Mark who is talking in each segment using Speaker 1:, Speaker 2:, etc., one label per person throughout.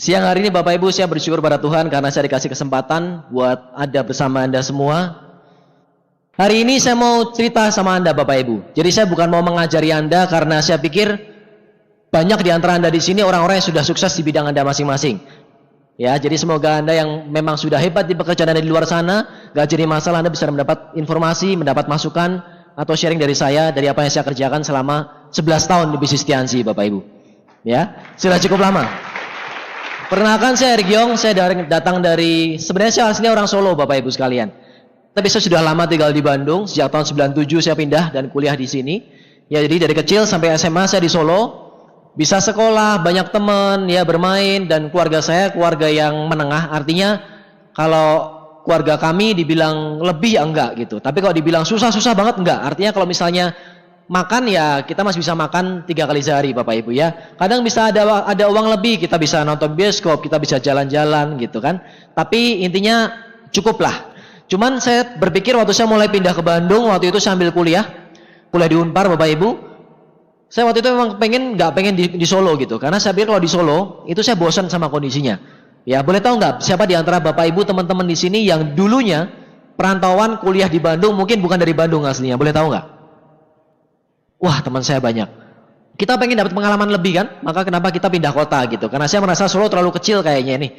Speaker 1: Siang hari ini Bapak Ibu saya bersyukur pada Tuhan karena saya dikasih kesempatan buat ada bersama Anda semua. Hari ini saya mau cerita sama Anda Bapak Ibu. Jadi saya bukan mau mengajari Anda karena saya pikir banyak di antara Anda di sini orang-orang yang sudah sukses di bidang Anda masing-masing. Ya, jadi semoga Anda yang memang sudah hebat di pekerjaan Anda di luar sana, gak jadi masalah Anda bisa mendapat informasi, mendapat masukan atau sharing dari saya dari apa yang saya kerjakan selama 11 tahun di bisnis Tianzi Bapak Ibu. Ya, sudah cukup lama. Perkenalkan saya Erik Yong, saya datang dari, sebenarnya saya aslinya orang Solo Bapak Ibu sekalian. Tapi saya sudah lama tinggal di Bandung, sejak tahun 97 saya pindah dan kuliah di sini. Ya jadi dari kecil sampai SMA saya di Solo, bisa sekolah, banyak teman, ya bermain, dan keluarga saya keluarga yang menengah, artinya kalau keluarga kami dibilang lebih ya enggak gitu. Tapi kalau dibilang susah-susah banget enggak, artinya kalau misalnya makan ya kita masih bisa makan 3 kali sehari Bapak Ibu ya. Kadang bisa ada uang lebih, kita bisa nonton bioskop, kita bisa jalan-jalan gitu kan. Tapi intinya cukup lah. Cuman saya berpikir waktu saya mulai pindah ke Bandung, waktu itu sambil kuliah di Unpar Bapak Ibu. Saya waktu itu memang nggak pengen di Solo gitu. Karena saya pikir kalau di Solo itu saya bosan sama kondisinya. Ya boleh tahu nggak siapa di antara Bapak Ibu teman-teman di sini yang dulunya perantauan kuliah di Bandung, mungkin bukan dari Bandung aslinya, boleh tahu nggak? Wah teman saya banyak. Kita pengen dapat pengalaman lebih kan, maka kenapa kita pindah kota gitu. Karena saya merasa Solo terlalu kecil kayaknya nih.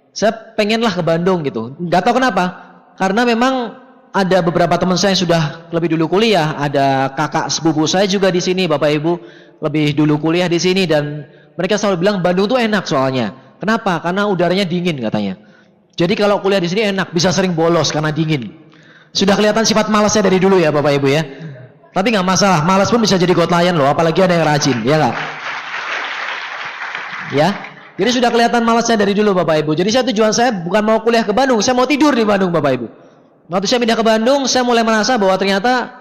Speaker 1: Saya pengenlah ke Bandung gitu. Gak tahu kenapa. Karena memang ada beberapa teman saya yang sudah lebih dulu kuliah. Ada kakak sepupu saya juga di sini Bapak Ibu. Lebih dulu kuliah di sini. Dan mereka selalu bilang Bandung tuh enak soalnya. Kenapa? Karena udaranya dingin katanya. Jadi kalau kuliah di sini enak, bisa sering bolos karena dingin. Sudah kelihatan sifat malasnya dari dulu ya Bapak Ibu ya. Tapi nggak masalah, malas pun bisa jadi lion loh, apalagi ada yang rajin, ya nggak? Ya, jadi sudah kelihatan malasnya dari dulu Bapak Ibu. Jadi tujuan saya bukan mau kuliah ke Bandung, saya mau tidur di Bandung Bapak Ibu. Waktu saya pindah ke Bandung, saya mulai merasa bahwa ternyata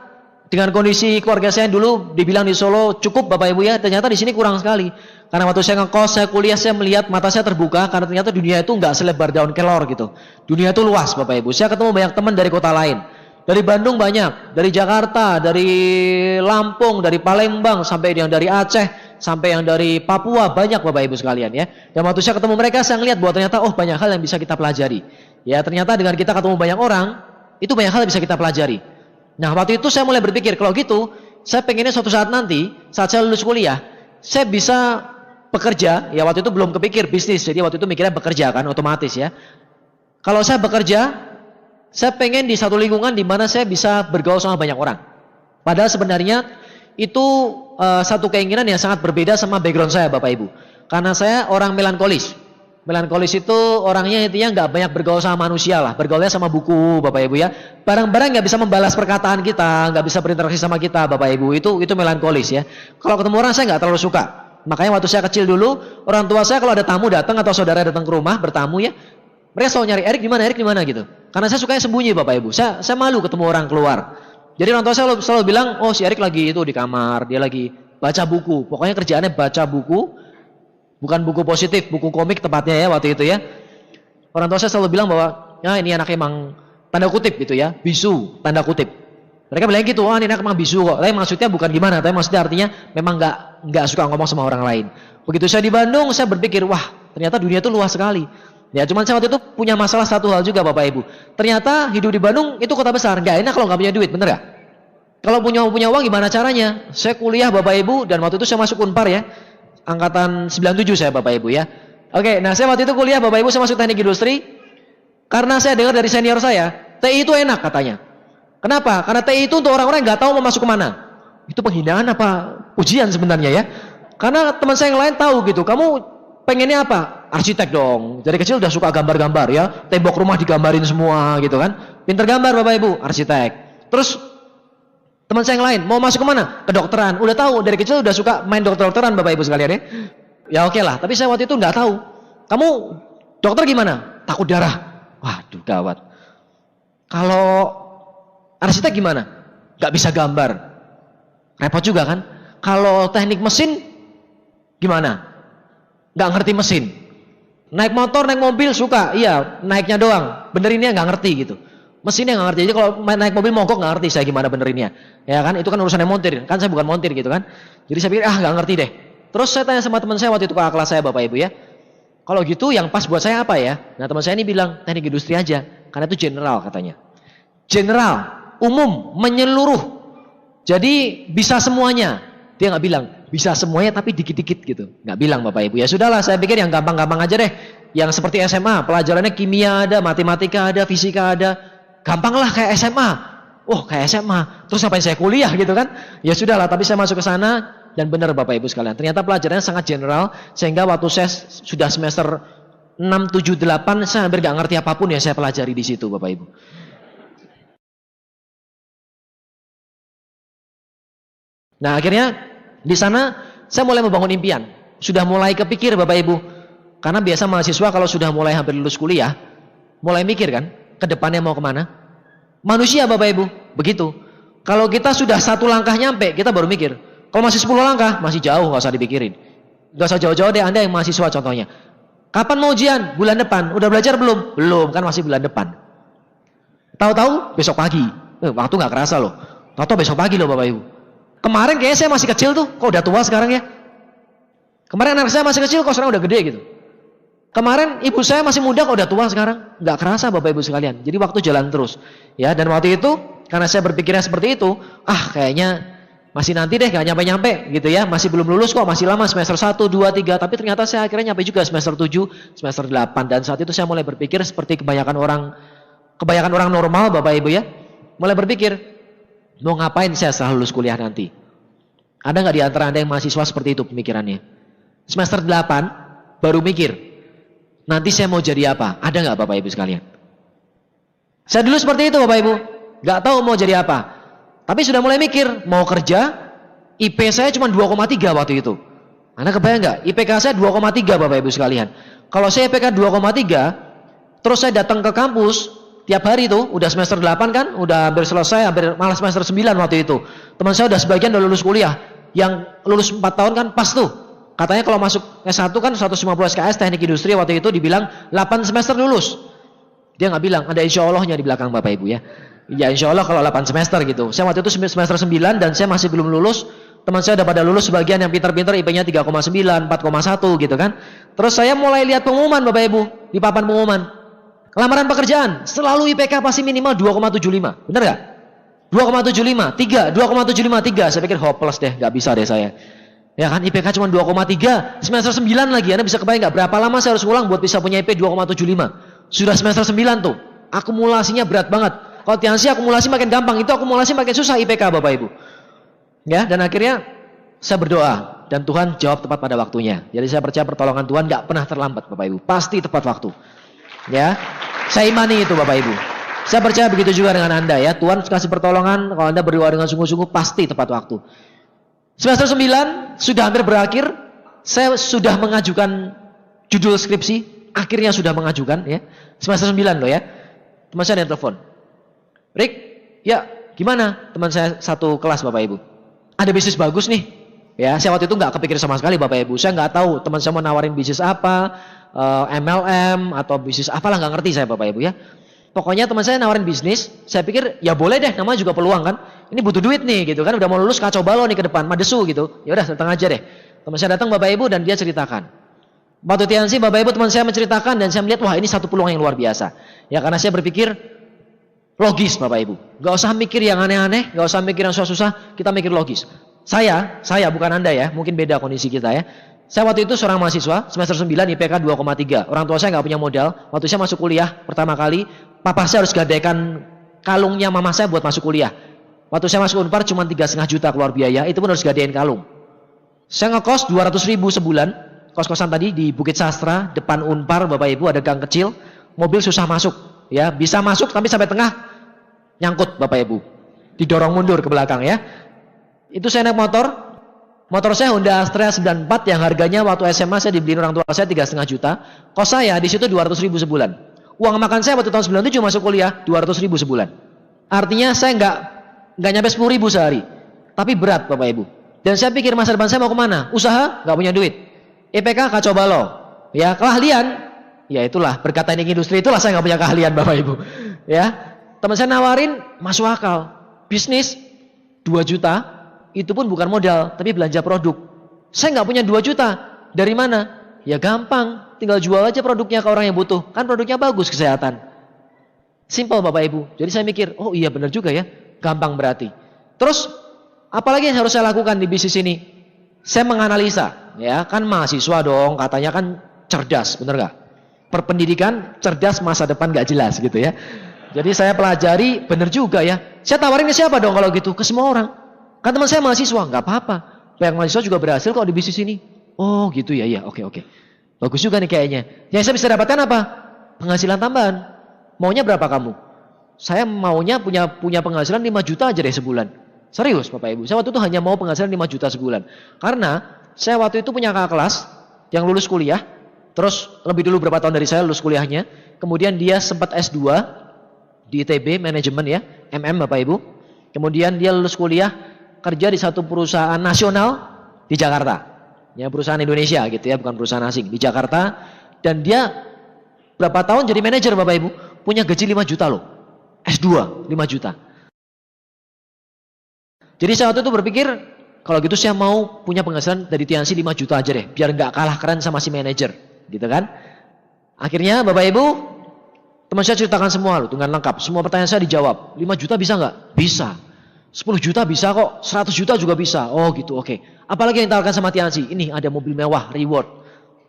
Speaker 1: dengan kondisi keluarga saya dulu dibilang di Solo cukup Bapak Ibu ya, ternyata di sini kurang sekali. Karena waktu saya ngekos, saya kuliah, saya melihat mata saya terbuka karena ternyata dunia itu nggak selebar daun kelor gitu. Dunia itu luas Bapak Ibu. Saya ketemu banyak teman dari kota lain. Dari Bandung banyak, dari Jakarta, dari Lampung, dari Palembang, sampai yang dari Aceh, sampai yang dari Papua, banyak Bapak Ibu sekalian ya. Dan waktu saya ketemu mereka, saya ngeliat bahwa ternyata banyak hal yang bisa kita pelajari. Ya ternyata dengan kita ketemu banyak orang, itu banyak hal yang bisa kita pelajari. Nah waktu itu saya mulai berpikir, kalau gitu, saya pengennya suatu saat nanti, saat saya lulus kuliah, saya bisa bekerja, ya waktu itu belum kepikir bisnis, jadi waktu itu mikirnya bekerja kan, otomatis ya. Kalau saya bekerja, saya pengen di satu lingkungan di mana saya bisa bergaul sama banyak orang. Padahal sebenarnya itu satu keinginan yang sangat berbeda sama background saya Bapak Ibu. Karena saya orang melankolis. Melankolis itu orangnya intinya nggak banyak bergaul sama manusia lah. Bergaulnya sama buku Bapak Ibu ya. Barang-barang nggak bisa membalas perkataan kita, nggak bisa berinteraksi sama kita Bapak Ibu. Itu melankolis ya. Kalau ketemu orang saya nggak terlalu suka. Makanya waktu saya kecil dulu, orang tua saya kalau ada tamu datang atau saudara datang ke rumah bertamu ya, mereka selalu nyari Erik di mana gitu. Karena saya sukanya sembunyi Bapak Ibu. Saya malu ketemu orang keluar. Jadi orang tua saya selalu bilang, oh si Erik lagi itu di kamar, dia lagi baca buku. Pokoknya kerjaannya baca buku, bukan buku positif, buku komik tepatnya ya waktu itu ya. Orang tua saya selalu bilang bahwa, ya ini anaknya emang tanda kutip gitu ya, bisu tanda kutip. Mereka bilang gitu, ini anak emang bisu kok. Tapi maksudnya bukan gimana, tapi maksudnya artinya memang nggak suka ngomong sama orang lain. Begitu saya di Bandung, saya berpikir, wah ternyata dunia itu luas sekali. Ya cuman saya waktu itu punya masalah satu hal juga Bapak Ibu. Ternyata hidup di Bandung itu kota besar, nggak enak kalau nggak punya duit, bener gak? Kalau punya uang gimana caranya? Saya kuliah Bapak Ibu dan waktu itu saya masuk Unpar ya, angkatan 97 saya Bapak Ibu ya. Oke, nah saya waktu itu kuliah Bapak Ibu, saya masuk teknik industri. Karena saya dengar dari senior saya, TI itu enak katanya. Kenapa? Karena TI itu untuk orang-orang yang nggak tahu mau masuk kemana. Itu penghinaan apa ujian sebenarnya ya? Karena teman saya yang lain tahu gitu, kamu pengennya apa? Arsitek dong. Dari kecil udah suka gambar-gambar ya. Tembok rumah digambarin semua gitu kan. Pinter gambar Bapak Ibu, arsitek. Terus teman saya yang lain mau masuk kemana? Kedokteran. Udah tahu dari kecil udah suka main dokter-dokteran Bapak Ibu sekalian ya. Ya oke lah. Tapi saya waktu itu nggak tahu. Kamu dokter gimana? Takut darah. Waduh gawat. Kalau arsitek gimana? Gak bisa gambar. Repot juga kan. Kalau teknik mesin gimana? Gak ngerti mesin. Naik motor, naik mobil suka, iya naiknya doang, benerinnya nggak ngerti gitu. Mesinnya nggak ngerti. Jadi kalau naik mobil mogok nggak ngerti saya gimana benerinnya. Ya kan, itu kan urusannya montir. Kan saya bukan montir gitu kan. Jadi saya pikir nggak ngerti deh. Terus saya tanya sama teman saya waktu itu kakak kelas saya Bapak Ibu ya. Kalau gitu yang pas buat saya apa ya? Nah teman saya ini bilang teknik industri aja, karena itu general katanya. General, umum, menyeluruh. Jadi bisa semuanya. Dia nggak bilang bisa semuanya tapi dikit-dikit gitu. Nggak bilang Bapak Ibu. Ya sudahlah, saya pikir yang gampang-gampang aja deh. Yang seperti SMA, pelajarannya kimia ada, matematika ada, fisika ada. Gampang lah kayak SMA. Oh kayak SMA. Terus ngapain saya kuliah gitu kan? Ya sudahlah, tapi saya masuk ke sana dan benar Bapak Ibu sekalian. Ternyata pelajarannya sangat general sehingga waktu saya sudah semester 6, 7, 8 saya hampir nggak ngerti apapun ya saya pelajari di situ Bapak Ibu. Nah akhirnya di sana saya mulai membangun impian. Sudah mulai kepikir Bapak Ibu. Karena biasa mahasiswa kalau sudah mulai hampir lulus kuliah, mulai mikir kan, ke depannya mau kemana. Manusia Bapak Ibu, begitu. Kalau kita sudah satu langkah nyampe, kita baru mikir. Kalau masih 10 langkah, masih jauh, nggak usah dipikirin. Nggak usah jauh-jauh deh, Anda yang mahasiswa contohnya. Kapan mau ujian? Bulan depan. Udah belajar belum? Belum, kan masih bulan depan. Tahu-tahu besok pagi. Waktu nggak kerasa loh. Tahu-tahu besok pagi loh Bapak Ibu. Kemarin kayaknya saya masih kecil tuh, kok udah tua sekarang ya? Kemarin anak saya masih kecil, kok sekarang udah gede gitu. Kemarin ibu saya masih muda, kok udah tua sekarang? Nggak kerasa Bapak Ibu sekalian. Jadi waktu jalan terus. Ya, dan waktu itu karena saya berpikirnya seperti itu, kayaknya masih nanti deh, nggak nyampe-nyampe gitu ya. Masih belum lulus kok, masih lama semester 1, 2, 3. Tapi ternyata saya akhirnya nyampe juga semester 7, semester 8. Dan saat itu saya mulai berpikir seperti kebanyakan orang normal Bapak Ibu ya. Mulai berpikir, mau ngapain saya setelah lulus kuliah nanti? Ada nggak di antara Anda yang mahasiswa seperti itu pemikirannya? Semester 8 baru mikir, nanti saya mau jadi apa? Ada nggak Bapak Ibu sekalian? Saya dulu seperti itu Bapak Ibu, nggak tahu mau jadi apa. Tapi sudah mulai mikir, mau kerja, IP saya cuma 2,3 waktu itu. Anda kebayang nggak? IPK saya 2,3 Bapak Ibu sekalian. Kalau saya IPK 2,3, terus saya datang ke kampus, tiap hari itu, udah semester 8 kan, udah hampir selesai, hampir malah semester 9 waktu itu. Teman saya udah sebagian udah lulus kuliah. Yang lulus 4 tahun kan pas tuh. Katanya kalau masuk S1 kan 150 SKS teknik industri waktu itu dibilang 8 semester lulus. Dia nggak bilang, ada insya Allahnya di belakang Bapak Ibu ya. Ya insya Allah kalau 8 semester gitu. Saya waktu itu semester 9 dan saya masih belum lulus. Teman saya udah pada lulus sebagian yang pintar-pintar IP-nya 3,9, 4,1 gitu kan. Terus saya mulai lihat pengumuman Bapak Ibu di papan pengumuman. Lamaran pekerjaan, selalu IPK pasti minimal 2,75. Benar nggak? 2,75, 3, 2,75, 3. Saya pikir hopeless deh, nggak bisa deh saya. Ya kan IPK cuma 2,3, semester 9 lagi. Anda bisa kebayang nggak berapa lama saya harus ulang buat bisa punya IP 2,75? Sudah semester 9 tuh. Akumulasinya berat banget. Kalau Tiansi akumulasi makin gampang, itu akumulasi makin susah IPK Bapak Ibu. Ya, dan akhirnya saya berdoa dan Tuhan jawab tepat pada waktunya. Jadi saya percaya pertolongan Tuhan nggak pernah terlambat Bapak Ibu, pasti tepat waktu. Ya, saya imani itu Bapak Ibu. Saya percaya begitu juga dengan Anda ya. Tuhan kasih pertolongan, kalau Anda berdoa dengan sungguh-sungguh pasti tepat waktu. Semester 9 sudah hampir berakhir. Saya sudah mengajukan judul skripsi, akhirnya sudah mengajukan ya. Semester 9 loh ya. Teman saya yang telepon. Rick, ya gimana? Teman saya satu kelas Bapak Ibu. Ada bisnis bagus nih. Ya, saya waktu itu nggak kepikir sama sekali Bapak Ibu. Saya nggak tahu teman saya mau nawarin bisnis apa, MLM atau bisnis apalah, nggak ngerti saya Bapak Ibu ya. Pokoknya teman saya nawarin bisnis, saya pikir ya boleh deh, namanya juga peluang kan. Ini butuh duit nih gitu kan, udah mau lulus kacau balau nih ke depan, madesu gitu. Ya udah datang aja deh. Teman saya datang Bapak Ibu dan dia ceritakan. Waktu Tiansi Bapak Ibu teman saya menceritakan dan saya melihat wah ini satu peluang yang luar biasa. Ya karena saya berpikir logis Bapak Ibu. Gak usah mikir yang aneh-aneh, gak usah mikir yang susah-susah, kita mikir logis. Saya bukan Anda ya, mungkin beda kondisi kita ya. Saya waktu itu seorang mahasiswa, semester 9 IPK 2,3. Orang tua saya nggak punya modal. Waktu saya masuk kuliah pertama kali, papa saya harus gadaikan kalungnya mama saya buat masuk kuliah. Waktu saya masuk Unpar cuma 3,5 juta keluar biaya, itu pun harus gadein kalung. Saya ngekos 200.000 sebulan, kos-kosan tadi di Bukit Sastra, depan Unpar Bapak Ibu, ada gang kecil, mobil susah masuk. Ya, bisa masuk tapi sampai tengah nyangkut Bapak Ibu. Didorong mundur ke belakang ya. Itu saya naik motor saya Honda Astrea 94 yang harganya waktu SMA saya dibeliin orang tua saya 3,5 juta. Kos saya di situ 200.000 sebulan. Uang makan saya waktu tahun 97 masuk kuliah 200.000 sebulan. Artinya saya nggak nyampe 10.000 sehari. Tapi berat Bapak Ibu. Dan saya pikir masa depan saya mau kemana? Usaha nggak punya duit. IPK kacau balau. Ya keahlian. Ya itulah berkat teknik industri itulah saya nggak punya keahlian Bapak Ibu. Ya teman saya nawarin masuk akal. Bisnis 2 juta. Itu pun bukan modal, tapi belanja produk. Saya nggak punya 2 juta. Dari mana? Ya gampang, tinggal jual aja produknya ke orang yang butuh. Kan produknya bagus, kesehatan. Simple Bapak Ibu. Jadi saya mikir, oh iya benar juga ya, gampang berarti. Terus, apalagi yang harus saya lakukan di bisnis ini? Saya menganalisa, ya kan mahasiswa dong, katanya kan cerdas, benar nggak? Perpendidikan, cerdas, masa depan nggak jelas gitu ya. Jadi saya pelajari, benar juga ya. Saya tawarin ke siapa dong kalau gitu? Ke semua orang. Kan teman saya mahasiswa, nggak apa-apa. Banyak mahasiswa juga berhasil kok di bisnis ini. Oh gitu ya, ya oke. Bagus juga nih kayaknya. Yang saya bisa dapatkan apa? Penghasilan tambahan. Maunya berapa kamu? Saya maunya punya penghasilan 5 juta aja deh sebulan. Serius Bapak Ibu. Saya waktu itu hanya mau penghasilan 5 juta sebulan. Karena saya waktu itu punya kakak kelas yang lulus kuliah. Terus lebih dulu berapa tahun dari saya lulus kuliahnya. Kemudian dia sempat S2 di ITB manajemen ya, MM Bapak Ibu. Kemudian dia lulus kuliah kerja di satu perusahaan nasional di Jakarta. Ya, perusahaan Indonesia gitu ya, bukan perusahaan asing di Jakarta. Dan dia berapa tahun jadi manajer Bapak Ibu, punya gaji 5 juta loh. S2 5 juta. Jadi saya waktu itu berpikir, kalau gitu saya mau punya penghasilan dari Tiansi 5 juta aja deh, biar nggak kalah keren sama si manajer, gitu kan? Akhirnya Bapak Ibu, teman saya ceritakan semua loh, dengan lengkap. Semua pertanyaan saya dijawab. 5 juta bisa nggak? Bisa. 10 juta bisa kok, 100 juta juga bisa. Oh gitu, oke. Apalagi yang ditawarkan sama Tiansi? Ini ada mobil mewah, reward.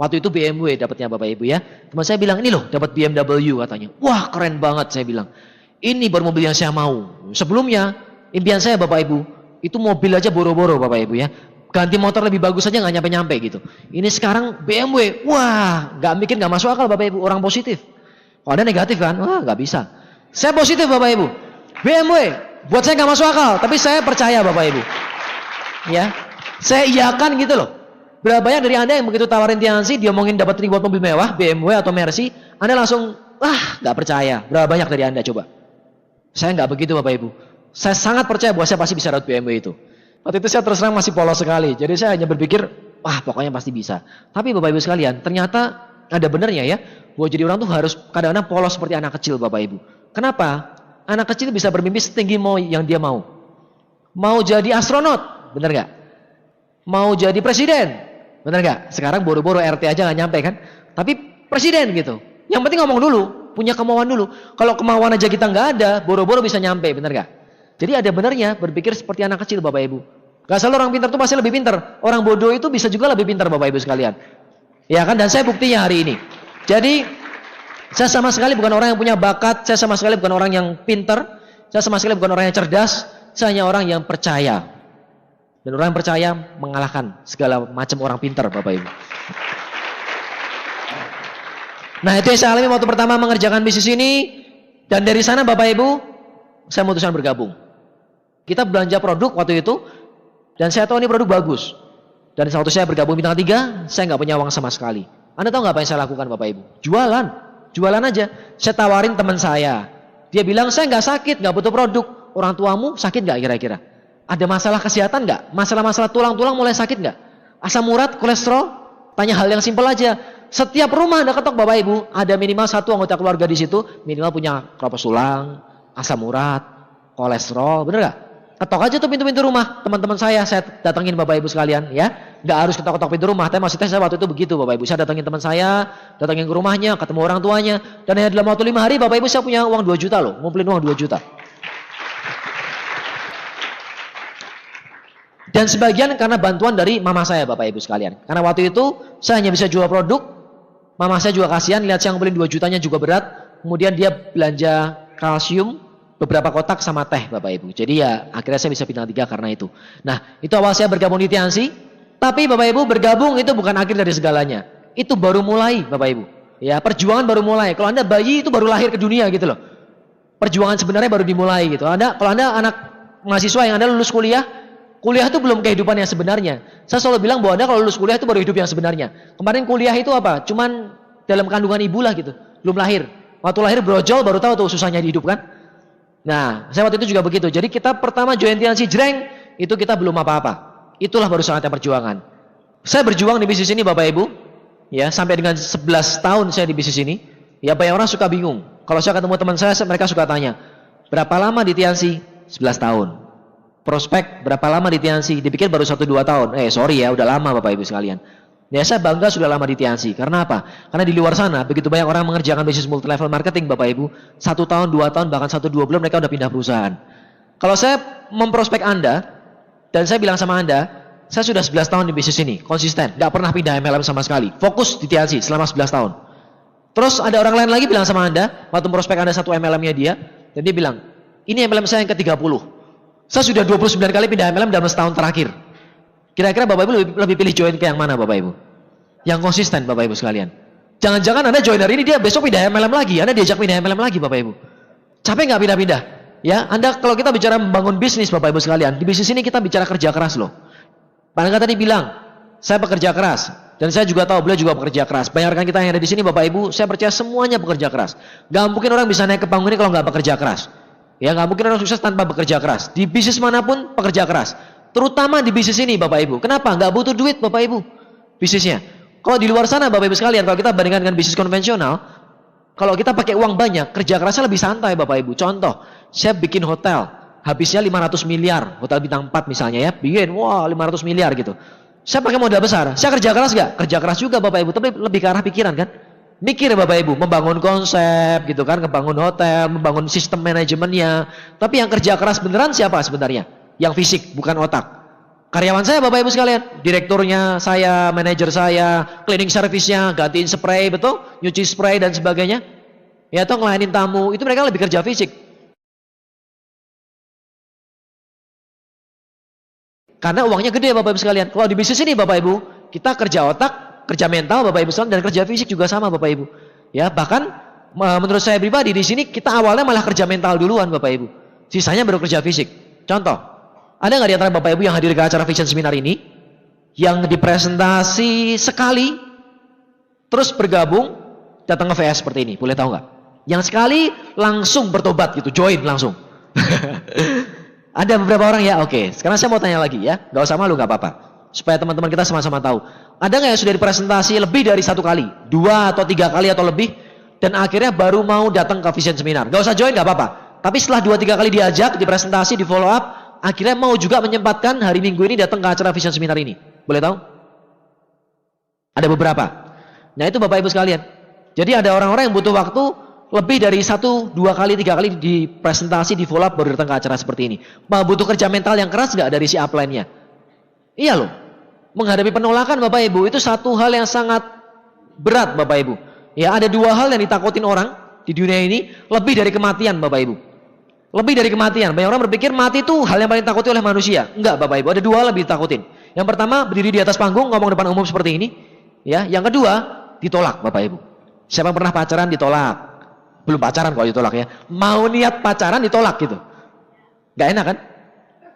Speaker 1: Waktu itu BMW dapatnya Bapak Ibu ya. Teman saya bilang, ini loh dapat BMW katanya. Wah keren banget saya bilang. Ini baru mobil yang saya mau. Sebelumnya, impian saya Bapak Ibu, itu mobil aja boro-boro Bapak Ibu ya. Ganti motor lebih bagus aja nggak nyampe-nyampe gitu. Ini sekarang BMW, wah nggak mikir, nggak masuk akal Bapak Ibu. Orang positif. Kalau ada negatif kan, wah nggak bisa. Saya positif Bapak Ibu. BMW, buat saya nggak masuk akal, tapi saya percaya Bapak Ibu. Ya, saya iyakan gitu loh. Berapa banyak dari Anda yang begitu tawarin Tiansi, dia ngomongin dapat reward mobil mewah, BMW atau Mercy, Anda langsung, nggak percaya. Berapa banyak dari Anda coba? Saya nggak begitu Bapak Ibu. Saya sangat percaya bahwa saya pasti bisa dapat BMW itu. Waktu itu saya terus terang masih polos sekali. Jadi saya hanya berpikir, pokoknya pasti bisa. Tapi Bapak Ibu sekalian, ternyata ada benernya ya, bahwa jadi orang tuh harus kadang-kadang polos seperti anak kecil Bapak Ibu. Kenapa? Anak kecil bisa bermimpi setinggi mau yang dia mau. Mau jadi astronot, bener nggak? Mau jadi presiden, bener nggak? Sekarang boro-boro RT aja nggak nyampe kan? Tapi presiden gitu. Yang penting ngomong dulu, punya kemauan dulu. Kalau kemauan aja kita nggak ada, boro-boro bisa nyampe, bener nggak? Jadi ada benarnya berpikir seperti anak kecil Bapak Ibu. Gak selalu orang pintar itu pasti lebih pintar. Orang bodoh itu bisa juga lebih pintar Bapak Ibu sekalian. Ya kan? Dan saya buktinya hari ini. Jadi saya sama sekali bukan orang yang punya bakat. Saya sama sekali bukan orang yang pintar. Saya sama sekali bukan orang yang cerdas. Saya hanya orang yang percaya. Dan orang yang percaya mengalahkan segala macam orang pintar Bapak Ibu. Nah itu yang saya alami waktu pertama mengerjakan bisnis ini. Dan dari sana Bapak Ibu, saya memutuskan bergabung. Kita belanja produk waktu itu, dan saya tahu ini produk bagus. Dan waktu saya bergabung bintang 3, saya nggak punya uang sama sekali. Anda tahu nggak apa yang saya lakukan Bapak Ibu? Jualan aja. Saya tawarin teman saya. Dia bilang, saya nggak sakit, nggak butuh produk. Orang tuamu sakit nggak kira-kira? Ada masalah kesehatan nggak? Masalah-masalah tulang-tulang mulai sakit nggak? Asam urat, kolesterol? Tanya hal yang simpel aja. Setiap rumah Anda ketok Bapak Ibu, ada minimal satu anggota keluarga di situ, minimal punya keropos tulang, asam urat, kolesterol, bener gak? Ketok aja tuh pintu-pintu rumah teman-teman saya datangin Bapak Ibu sekalian ya. Gak harus ketok-ketok pintu rumah, tapi maksudnya saya waktu itu begitu Bapak Ibu. Saya datangin teman saya, datangin ke rumahnya, ketemu orang tuanya. Dan hanya dalam waktu 5 hari Bapak Ibu saya punya uang 2 juta loh, ngumpulin uang 2 juta. Dan sebagian karena bantuan dari mama saya Bapak Ibu sekalian. Karena waktu itu saya hanya bisa jual produk, mama saya juga kasihan, lihat saya ngumpulin 2 jutanya juga berat. Kemudian dia belanja kalsium, beberapa kotak sama teh Bapak Ibu. Jadi ya akhirnya saya bisa bintang 3 karena itu. Nah itu awal saya bergabung di Tiansi. Tapi Bapak Ibu bergabung itu bukan akhir dari segalanya. Itu baru mulai Bapak Ibu. Ya perjuangan baru mulai. Kalau Anda bayi itu baru lahir ke dunia gitu loh. Perjuangan sebenarnya baru dimulai gitu. Kalau Anda anak mahasiswa yang Anda lulus kuliah itu belum kehidupan yang sebenarnya. Saya selalu bilang bahwa Anda kalau lulus kuliah itu baru hidup yang sebenarnya. Kemarin kuliah itu apa? Cuman dalam kandungan ibu lah gitu. Belum lahir. Waktu lahir brojol baru tahu tuh susahnya hidup kan. Nah, saya waktu itu juga begitu. Jadi kita pertama join Tiansi Jreng, itu kita belum apa-apa. Itulah baru saatnya perjuangan. Saya berjuang di bisnis ini Bapak Ibu, ya sampai dengan 11 tahun saya di bisnis ini. Ya banyak orang suka bingung. Kalau saya ketemu teman saya, mereka suka tanya, berapa lama di Tiansi? 11 tahun. Prospek berapa lama di Tiansi? Dipikir baru 1-2 tahun. Sorry ya, udah lama Bapak Ibu sekalian. Ya saya bangga sudah lama di Tiansi. Karena apa? Karena di luar sana begitu banyak orang mengerjakan bisnis multi level marketing Bapak Ibu. 1 tahun, 2 tahun, bahkan 1-2 bulan mereka udah pindah perusahaan. Kalau saya memprospek Anda, dan saya bilang sama Anda, saya sudah 11 tahun di bisnis ini, konsisten, gak pernah pindah MLM sama sekali. Fokus di Tiansi selama 11 tahun. Terus ada orang lain lagi bilang sama Anda, waktu prospek Anda satu MLM-nya dia, dan dia bilang, ini MLM saya yang ke-30. Saya sudah 29 kali pindah MLM dalam setahun terakhir. Kira-kira Bapak Ibu lebih pilih join ke yang mana Bapak Ibu? Yang konsisten Bapak Ibu sekalian. Jangan-jangan Anda join hari ini, dia besok pindah MLM lagi, Anda diajak pindah MLM lagi Bapak Ibu. Capek nggak pindah-pindah? Ya, Anda kalau kita bicara membangun bisnis Bapak Ibu sekalian, di bisnis ini kita bicara kerja keras loh. Pak Angga tadi bilang, saya pekerja keras. Dan saya juga tahu beliau juga pekerja keras. Banyak rekan kita yang ada di sini Bapak Ibu, saya percaya semuanya bekerja keras. Gak mungkin orang bisa naik ke panggung ini kalau nggak bekerja keras. Ya nggak mungkin orang sukses tanpa bekerja keras. Di bisnis manapun pekerja keras. Terutama di bisnis ini Bapak Ibu. Kenapa? Nggak butuh duit Bapak Ibu bisnisnya. Kalau di luar sana Bapak Ibu sekalian, kalau kita bandingkan dengan bisnis konvensional, kalau kita pakai uang banyak, kerja kerasnya lebih santai Bapak Ibu. Contoh, saya bikin hotel, habisnya 500 miliar, hotel bintang 4 misalnya ya, bikin, wah 500 miliar gitu. Saya pakai modal besar, saya kerja keras nggak? Kerja keras juga Bapak Ibu, tapi lebih ke arah pikiran kan? Mikir Bapak Ibu, membangun konsep gitu kan, membangun hotel, membangun sistem manajemennya. Tapi yang kerja keras beneran siapa sebenarnya? Yang fisik, bukan otak. Karyawan saya Bapak Ibu sekalian, direkturnya saya, manajer saya, cleaning service-nya, gantiin spray, betul? Nyuci spray dan sebagainya. Ya atau ngelayanin tamu, itu mereka lebih kerja fisik. Karena uangnya gede Bapak Ibu sekalian. Kalau di bisnis ini Bapak Ibu, kita kerja otak, kerja mental Bapak Ibu sekalian, dan kerja fisik juga sama Bapak Ibu. Ya, bahkan menurut saya pribadi di sini kita awalnya malah kerja mental duluan Bapak Ibu. Sisanya baru kerja fisik. Contoh, ada nggak di antara Bapak Ibu yang hadir ke acara Vision Seminar ini yang dipresentasi sekali terus bergabung datang ke VS seperti ini? Boleh tahu nggak? Yang sekali langsung bertobat gitu, join langsung. Ada beberapa orang ya, oke. Sekarang saya mau tanya lagi ya, nggak usah malu, nggak apa-apa. Supaya teman-teman kita sama-sama tahu. Ada nggak yang sudah dipresentasi lebih dari 1 kali, 2 atau 3 kali atau lebih, dan akhirnya baru mau datang ke Vision Seminar? Nggak usah join, nggak apa-apa. Tapi setelah 2-3 kali diajak, dipresentasi, di follow up, akhirnya mau juga menyempatkan hari Minggu ini datang ke acara Vision Seminar ini. Boleh tahu? Ada beberapa. Nah itu Bapak Ibu sekalian. Jadi ada orang-orang yang butuh waktu lebih dari 1, 2 kali, 3 kali di presentasi, di follow up baru datang ke acara seperti ini. Butuh kerja mental yang keras nggak dari si upline-nya? Iya loh. Menghadapi penolakan Bapak Ibu itu satu hal yang sangat berat Bapak Ibu. Ya ada 2 hal yang ditakutin orang di dunia ini lebih dari kematian Bapak Ibu. Lebih dari kematian. Banyak orang berpikir mati itu hal yang paling ditakuti oleh manusia. Enggak Bapak Ibu, ada 2 hal lebih ditakutin. Yang pertama berdiri di atas panggung ngomong depan umum seperti ini. Ya, yang kedua ditolak Bapak Ibu. Siapa yang pernah pacaran ditolak? Belum pacaran kalau ditolak ya. Mau niat pacaran ditolak gitu. Gak enak kan?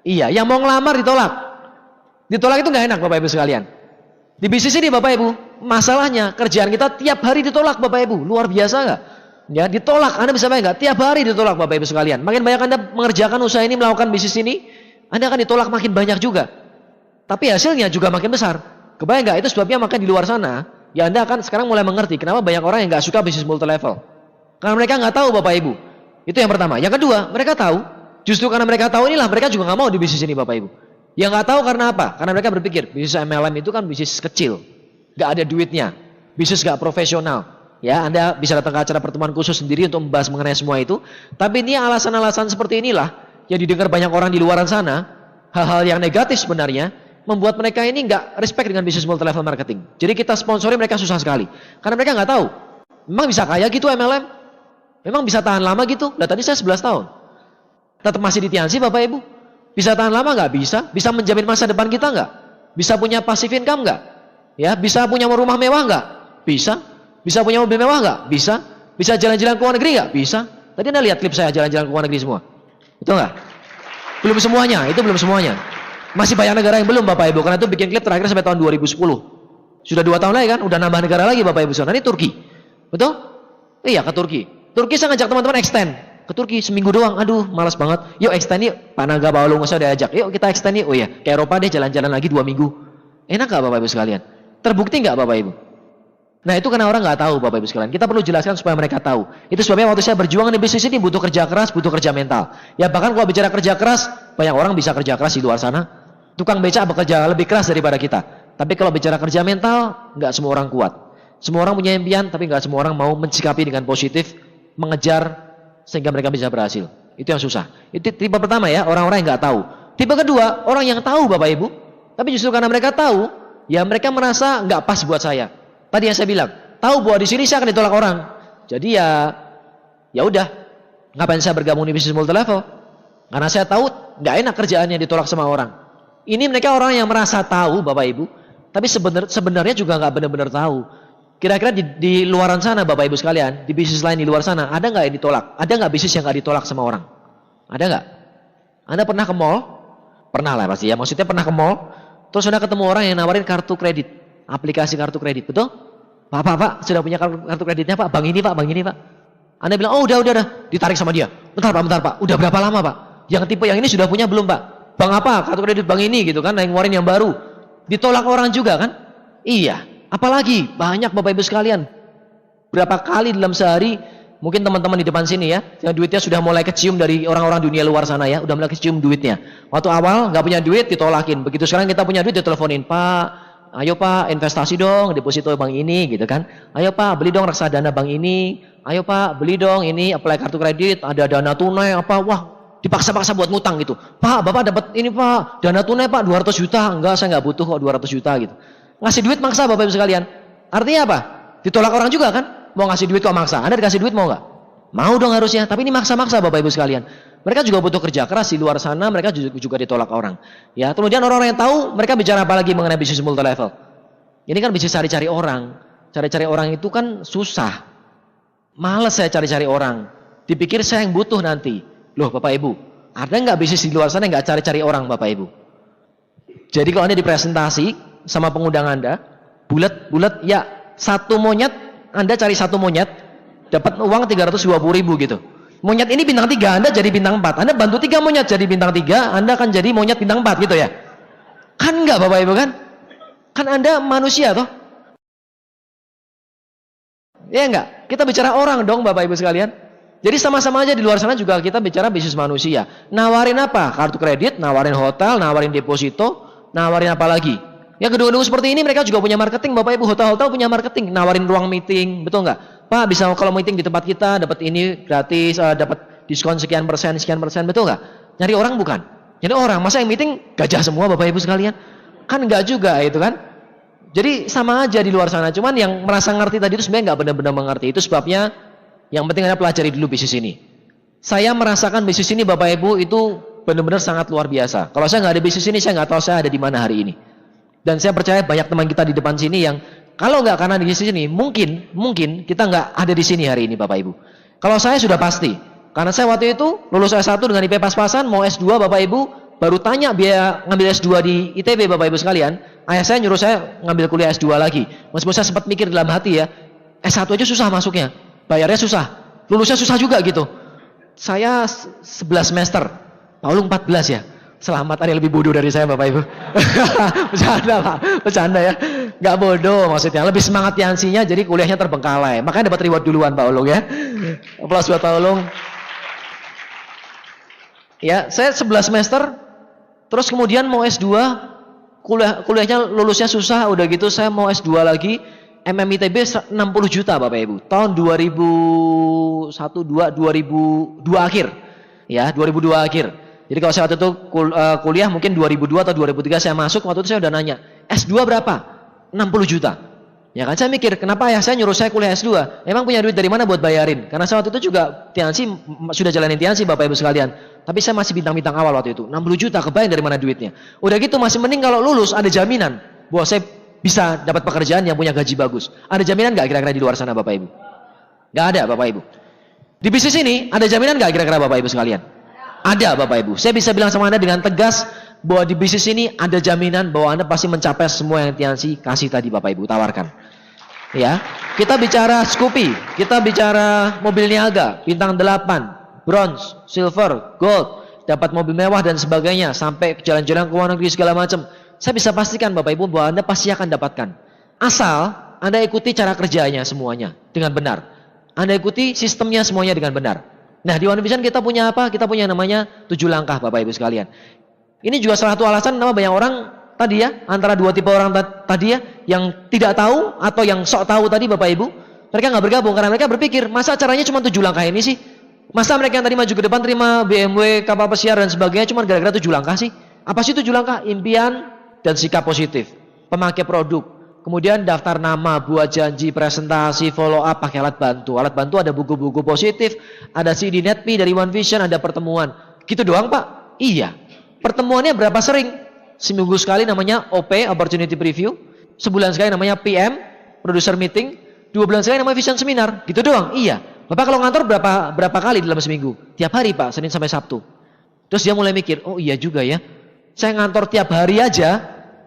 Speaker 1: Iya, yang mau ngelamar ditolak. Ditolak itu gak enak Bapak Ibu sekalian. Di bisnis ini Bapak Ibu, masalahnya kerjaan kita tiap hari ditolak Bapak Ibu. Luar biasa gak? Ya, ditolak. Anda bisa bayangkan gak? Tiap hari ditolak Bapak Ibu sekalian. Makin banyak Anda mengerjakan usaha ini, melakukan bisnis ini, Anda akan ditolak makin banyak juga. Tapi hasilnya juga makin besar. Kebayang gak? Itu sebabnya makin di luar sana, ya Anda akan sekarang mulai mengerti kenapa banyak orang yang gak suka bisnis multi level. Karena mereka nggak tahu Bapak Ibu. Itu yang pertama. Yang kedua, mereka tahu. Justru karena mereka tahu inilah mereka juga nggak mau di bisnis ini Bapak Ibu. Yang nggak tahu karena apa? Karena mereka berpikir bisnis MLM itu kan bisnis kecil, nggak ada duitnya, bisnis nggak profesional. Ya, Anda bisa datang ke acara pertemuan khusus sendiri untuk membahas mengenai semua itu. Tapi ini alasan-alasan seperti inilah yang didengar banyak orang di luar sana. Hal-hal yang negatif sebenarnya membuat mereka ini nggak respect dengan bisnis multi level marketing. Jadi kita sponsori mereka susah sekali. Karena mereka nggak tahu. Memang bisa kaya gitu MLM? Memang bisa tahan lama gitu? Nah tadi saya 11 tahun. Tetap masih di Tiansi Bapak Ibu? Bisa tahan lama nggak? Bisa. Bisa menjamin masa depan kita nggak? Bisa punya passive income nggak? Ya, bisa punya rumah mewah nggak? Bisa. Bisa punya mobil mewah nggak? Bisa. Bisa jalan-jalan ke luar negeri nggak? Bisa. Tadi Anda lihat klip saya jalan-jalan ke luar negeri semua. Betul nggak? Belum semuanya. Itu belum semuanya. Masih banyak negara yang belum Bapak Ibu. Karena itu bikin klip terakhir sampai tahun 2010. Sudah 2 tahun lagi kan? Udah nambah negara lagi Bapak Ibu. Nah ini Turki. Betul? Iya ke Turki. Turki saya ngajak teman-teman extend ke Turki seminggu doang. Aduh, malas banget. Yuk extend yuk. Pak Naga Bawalu nggak usah diajak. Yuk kita extend yuk. Oh ya, ke Eropa deh jalan-jalan lagi 2 minggu. Enak nggak Bapak Ibu sekalian? Terbukti nggak Bapak Ibu? Nah itu karena orang nggak tahu Bapak Ibu sekalian. Kita perlu jelaskan supaya mereka tahu. Itu sebabnya waktu saya berjuang di bisnis ini butuh kerja keras, butuh kerja mental. Ya bahkan kalau bicara kerja keras, banyak orang bisa kerja keras di luar sana. Tukang beca bekerja lebih keras daripada kita. Tapi kalau bicara kerja mental, nggak semua orang kuat. Semua orang punya impian, tapi nggak semua orang mau mensikapi dengan positif, mengejar sehingga mereka bisa berhasil. Itu yang susah. Itu tipe pertama ya, orang-orang yang nggak tahu. Tipe kedua, orang yang tahu Bapak Ibu, tapi justru karena mereka tahu, ya mereka merasa nggak pas buat saya. Tadi yang saya bilang, tahu bahwa di sini saya akan ditolak orang. Jadi ya udah, ngapain saya bergabung di bisnis multi level? Karena saya tahu nggak enak kerjaannya ditolak sama orang. Ini mereka orang yang merasa tahu Bapak Ibu, tapi sebenarnya juga nggak benar-benar tahu. Kira-kira di luaran sana Bapak Ibu sekalian, di bisnis lain di luar sana, ada nggak yang ditolak? Ada nggak bisnis yang nggak ditolak sama orang? Ada nggak? Anda pernah ke mall? Pernah lah pasti ya, maksudnya pernah ke mall, terus Anda ketemu orang yang nawarin kartu kredit, aplikasi kartu kredit, betul? Pak, sudah punya kartu kreditnya Pak, bank ini Pak. Anda bilang, oh udah, ditarik sama dia. Bentar Pak, udah berapa lama Pak? Yang tipe yang ini sudah punya belum Pak? Bank apa? Kartu kredit bank ini gitu kan, yang ngeluarin yang baru. Ditolak orang juga kan? Iya. Apalagi banyak Bapak Ibu sekalian, berapa kali dalam sehari, mungkin teman-teman di depan sini ya, yang duitnya sudah mulai kecium dari orang-orang dunia luar sana ya, udah mulai kecium duitnya. Waktu awal nggak punya duit ditolakin, begitu sekarang kita punya duit diteleponin, Pak, ayo Pak investasi dong, deposito bank ini gitu kan, ayo Pak beli dong reksadana bank ini, ayo Pak beli dong ini apply kartu kredit, ada dana tunai apa, wah dipaksa-paksa buat ngutang gitu. Pak, Bapak dapat ini Pak, dana tunai Pak 200 juta, enggak saya nggak butuh kok 200 juta gitu. Ngasih duit maksa Bapak Ibu sekalian. Artinya apa? Ditolak orang juga kan? Mau ngasih duit kok maksa. Anda dikasih duit mau nggak? Mau dong harusnya. Tapi ini maksa-maksa Bapak Ibu sekalian. Mereka juga butuh kerja keras di luar sana. Mereka juga ditolak orang. Ya, kemudian orang-orang yang tahu mereka bicara apa lagi mengenai bisnis multi level. Ini kan bisnis cari-cari orang. Cari-cari orang itu kan susah. Males saya cari-cari orang. Dipikir saya yang butuh nanti. Loh Bapak Ibu, ada nggak bisnis di luar sana yang nggak cari-cari orang Bapak Ibu? Jadi kalau Anda dipresentasi sama pengundang Anda, bulat ya, satu monyet, Anda cari satu monyet, dapat uang 320.000 gitu. Monyet ini bintang 3, Anda jadi bintang 4. Anda bantu 3 monyet jadi bintang 3, Anda akan jadi monyet bintang 4 gitu ya. Kan enggak Bapak Ibu kan? Kan Anda manusia toh? Ya enggak? Kita bicara orang dong Bapak Ibu sekalian. Jadi sama-sama aja di luar sana juga kita bicara bisnis manusia. Nawarin apa? Kartu kredit, nawarin hotel, nawarin deposito, nawarin apa lagi? Ya gedung-gedung seperti ini mereka juga punya marketing Bapak Ibu, hotel-hotel punya marketing, nawarin ruang meeting, betul nggak? Pak bisa kalau meeting di tempat kita dapat ini gratis, dapat diskon sekian persen, betul nggak? Nyari orang bukan? Jadi orang, masa yang meeting gajah semua Bapak Ibu sekalian? Kan nggak juga itu kan? Jadi sama aja di luar sana, cuman yang merasa ngerti tadi itu sebenarnya nggak benar-benar mengerti. Itu sebabnya yang penting Anda pelajari dulu bisnis ini. Saya merasakan bisnis ini Bapak Ibu itu benar-benar sangat luar biasa. Kalau saya nggak ada bisnis ini, saya nggak tahu saya ada di mana hari ini. Dan saya percaya banyak teman kita di depan sini yang kalau nggak karena di sini, mungkin kita nggak ada di sini hari ini Bapak Ibu. Kalau saya sudah pasti, karena saya waktu itu lulus S1 dengan IP pas-pasan, mau S2 Bapak Ibu, baru tanya biaya ngambil S2 di ITB Bapak Ibu sekalian, ayah saya nyuruh saya ngambil kuliah S2 lagi. Meskipun saya sempat mikir dalam hati ya, S1 aja susah masuknya, bayarnya susah, lulusnya susah juga gitu. Saya 11 semester, Pak Ulung 14 ya. Selamat, ada yang lebih bodoh dari saya Bapak Ibu. Bercanda Pak, bercanda ya. Gak bodoh maksudnya, lebih semangat Yansinya jadi kuliahnya terbengkalai. Makanya dapat reward duluan Pak Ulung ya. Aplaus buat Pak Ulung. Ya, saya 11 semester, terus kemudian mau S2, kuliahnya lulusnya susah, udah gitu saya mau S2 lagi, MMITB 60 juta Bapak Ibu. Tahun 2002 akhir. Ya, 2002 akhir. Jadi kalau saya waktu itu kuliah mungkin 2002 atau 2003 saya masuk, waktu itu saya udah nanya, S2 berapa? 60 juta. Ya kan saya mikir, kenapa ayah saya nyuruh saya kuliah S2? Emang punya duit dari mana buat bayarin? Karena saya waktu itu juga Tiansi, sudah jalanin Tiansi Bapak Ibu sekalian. Tapi saya masih bintang-bintang awal waktu itu. 60 juta, kebayang dari mana duitnya. Udah gitu masih mending kalau lulus ada jaminan bahwa saya bisa dapat pekerjaan yang punya gaji bagus. Ada jaminan nggak kira-kira di luar sana Bapak Ibu? Nggak ada Bapak Ibu. Di bisnis ini ada jaminan nggak kira-kira Bapak Ibu sekalian? Ada Bapak Ibu. Saya bisa bilang sama Anda dengan tegas bahwa di bisnis ini ada jaminan bahwa Anda pasti mencapai semua yang Tiansi kasih tadi Bapak Ibu tawarkan. Ya, kita bicara Scoopy, kita bicara mobil niaga, bintang 8, bronze, silver, gold, dapat mobil mewah dan sebagainya, sampai jalan-jalan ke luar negeri segala macam. Saya bisa pastikan Bapak Ibu bahwa Anda pasti akan dapatkan. Asal Anda ikuti cara kerjanya semuanya dengan benar. Anda ikuti sistemnya semuanya dengan benar. Nah di One Vision kita punya apa? Kita punya namanya 7 langkah Bapak Ibu sekalian. Ini juga salah satu alasan kenapa banyak orang tadi ya, antara dua tipe orang tadi ya, yang tidak tahu atau yang sok tahu tadi Bapak Ibu. Mereka nggak bergabung karena mereka berpikir, masa acaranya cuma 7 langkah ini sih? Masa mereka yang tadi maju ke depan terima BMW, kapal pesiar dan sebagainya cuma gara-gara 7 langkah sih? Apa sih 7 langkah? Impian dan sikap positif. Pemakai produk. Kemudian daftar nama, buat janji, presentasi, follow up, pakai alat bantu. Alat bantu ada buku-buku positif, ada CD NetMe dari One Vision, ada pertemuan. Gitu doang Pak? Iya. Pertemuannya berapa sering? Seminggu sekali namanya OP, Opportunity Preview. Sebulan sekali namanya PM, Producer Meeting. 2 bulan sekali namanya Vision Seminar. Gitu doang? Iya. Bapak kalau ngantor berapa kali dalam seminggu? Tiap hari Pak, Senin sampai Sabtu. Terus dia mulai mikir, oh iya juga ya. Saya ngantor tiap hari aja,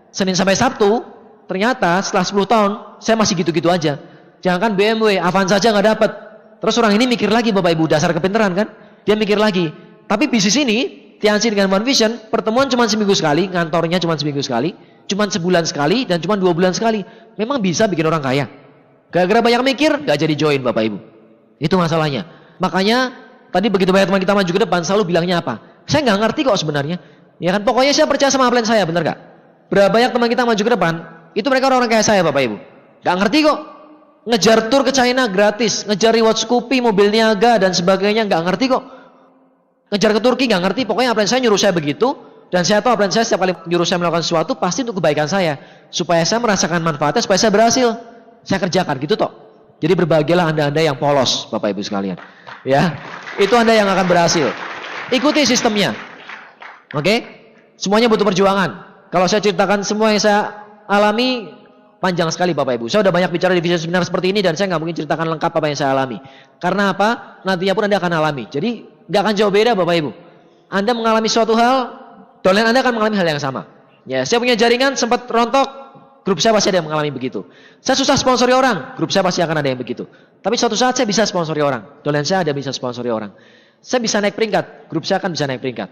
Speaker 1: Senin sampai Sabtu. Ternyata setelah 10 tahun, saya masih gitu-gitu aja. Jangankan BMW, Avanza saja nggak dapat. Terus orang ini mikir lagi Bapak Ibu, dasar kepinteran kan? Dia mikir lagi. Tapi bisnis ini, Tianxi dengan One Vision, pertemuan cuma seminggu sekali, ngantornya cuma seminggu sekali, cuma sebulan sekali, dan cuma 2 bulan sekali. Memang bisa bikin orang kaya. Gara-gara banyak mikir, nggak jadi join Bapak Ibu. Itu masalahnya. Makanya, tadi begitu banyak teman kita maju ke depan, selalu bilangnya apa? Saya nggak ngerti kok sebenarnya. Ya kan, pokoknya saya percaya sama plan saya, benar nggak? Berapa banyak teman kita maju ke depan, itu mereka orang-orang kayak saya Bapak Ibu. Nggak ngerti kok. Ngejar tour ke China gratis, ngejar reward Scoopy, mobil niaga, dan sebagainya, nggak ngerti kok. Ngejar ke Turki nggak ngerti, pokoknya plan saya nyuruh saya begitu, dan saya tahu plan saya setiap kali nyuruh saya melakukan sesuatu, pasti untuk kebaikan saya. Supaya saya merasakan manfaatnya, supaya saya berhasil. Saya kerjakan gitu toh. Jadi berbahagialah Anda-Anda yang polos, Bapak Ibu sekalian. Ya, itu Anda yang akan berhasil. Ikuti sistemnya. Oke? Semuanya butuh perjuangan. Kalau saya ceritakan semua yang saya alami, panjang sekali Bapak Ibu. Saya sudah banyak bicara di Vision Seminar seperti ini dan saya nggak mungkin ceritakan lengkap apa yang saya alami. Karena apa? Nantinya pun Anda akan alami. Jadi nggak akan jauh beda Bapak Ibu. Anda mengalami suatu hal, dolen Anda akan mengalami hal yang sama. Ya, saya punya jaringan sempat rontok. Grup saya pasti ada yang mengalami begitu. Saya susah sponsori orang, grup saya pasti akan ada yang begitu. Tapi suatu saat saya bisa sponsori orang. Dolen saya ada bisa sponsori orang. Saya bisa naik peringkat, grup saya akan bisa naik peringkat.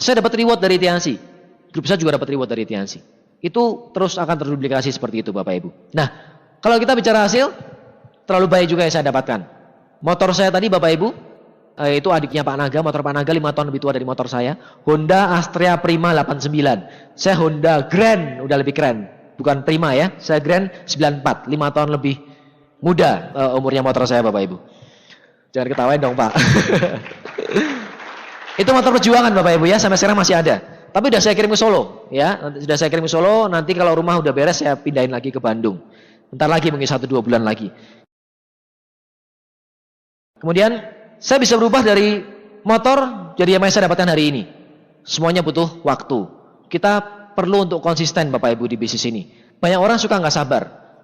Speaker 1: Saya dapat reward dari Tianxi. Grup saya juga dapat reward dari Tianxi. Itu terus akan terduplikasi seperti itu Bapak Ibu. Nah, kalau kita bicara hasil, terlalu baik juga yang saya dapatkan. Motor saya tadi Bapak Ibu, itu adiknya Pak Naga, motor Pak Naga 5 tahun lebih tua dari motor saya. Honda Astrea Prima 89. Saya Honda Grand, udah lebih keren. Bukan Prima ya, saya Grand 94, 5 tahun lebih muda umurnya motor saya Bapak Ibu. Jangan ketawain dong Pak. Itu motor perjuangan Bapak Ibu ya, sampai sekarang masih ada. Tapi udah saya kirim ke Solo ya, sudah saya kirim ke Solo, nanti kalau rumah udah beres saya pindahin lagi ke Bandung. Bentar lagi mungkin 1-2 bulan lagi. Kemudian saya bisa berubah dari motor jadi yang saya dapatkan hari ini. Semuanya butuh waktu. Kita perlu untuk konsisten Bapak Ibu di bisnis ini. Banyak orang suka nggak sabar.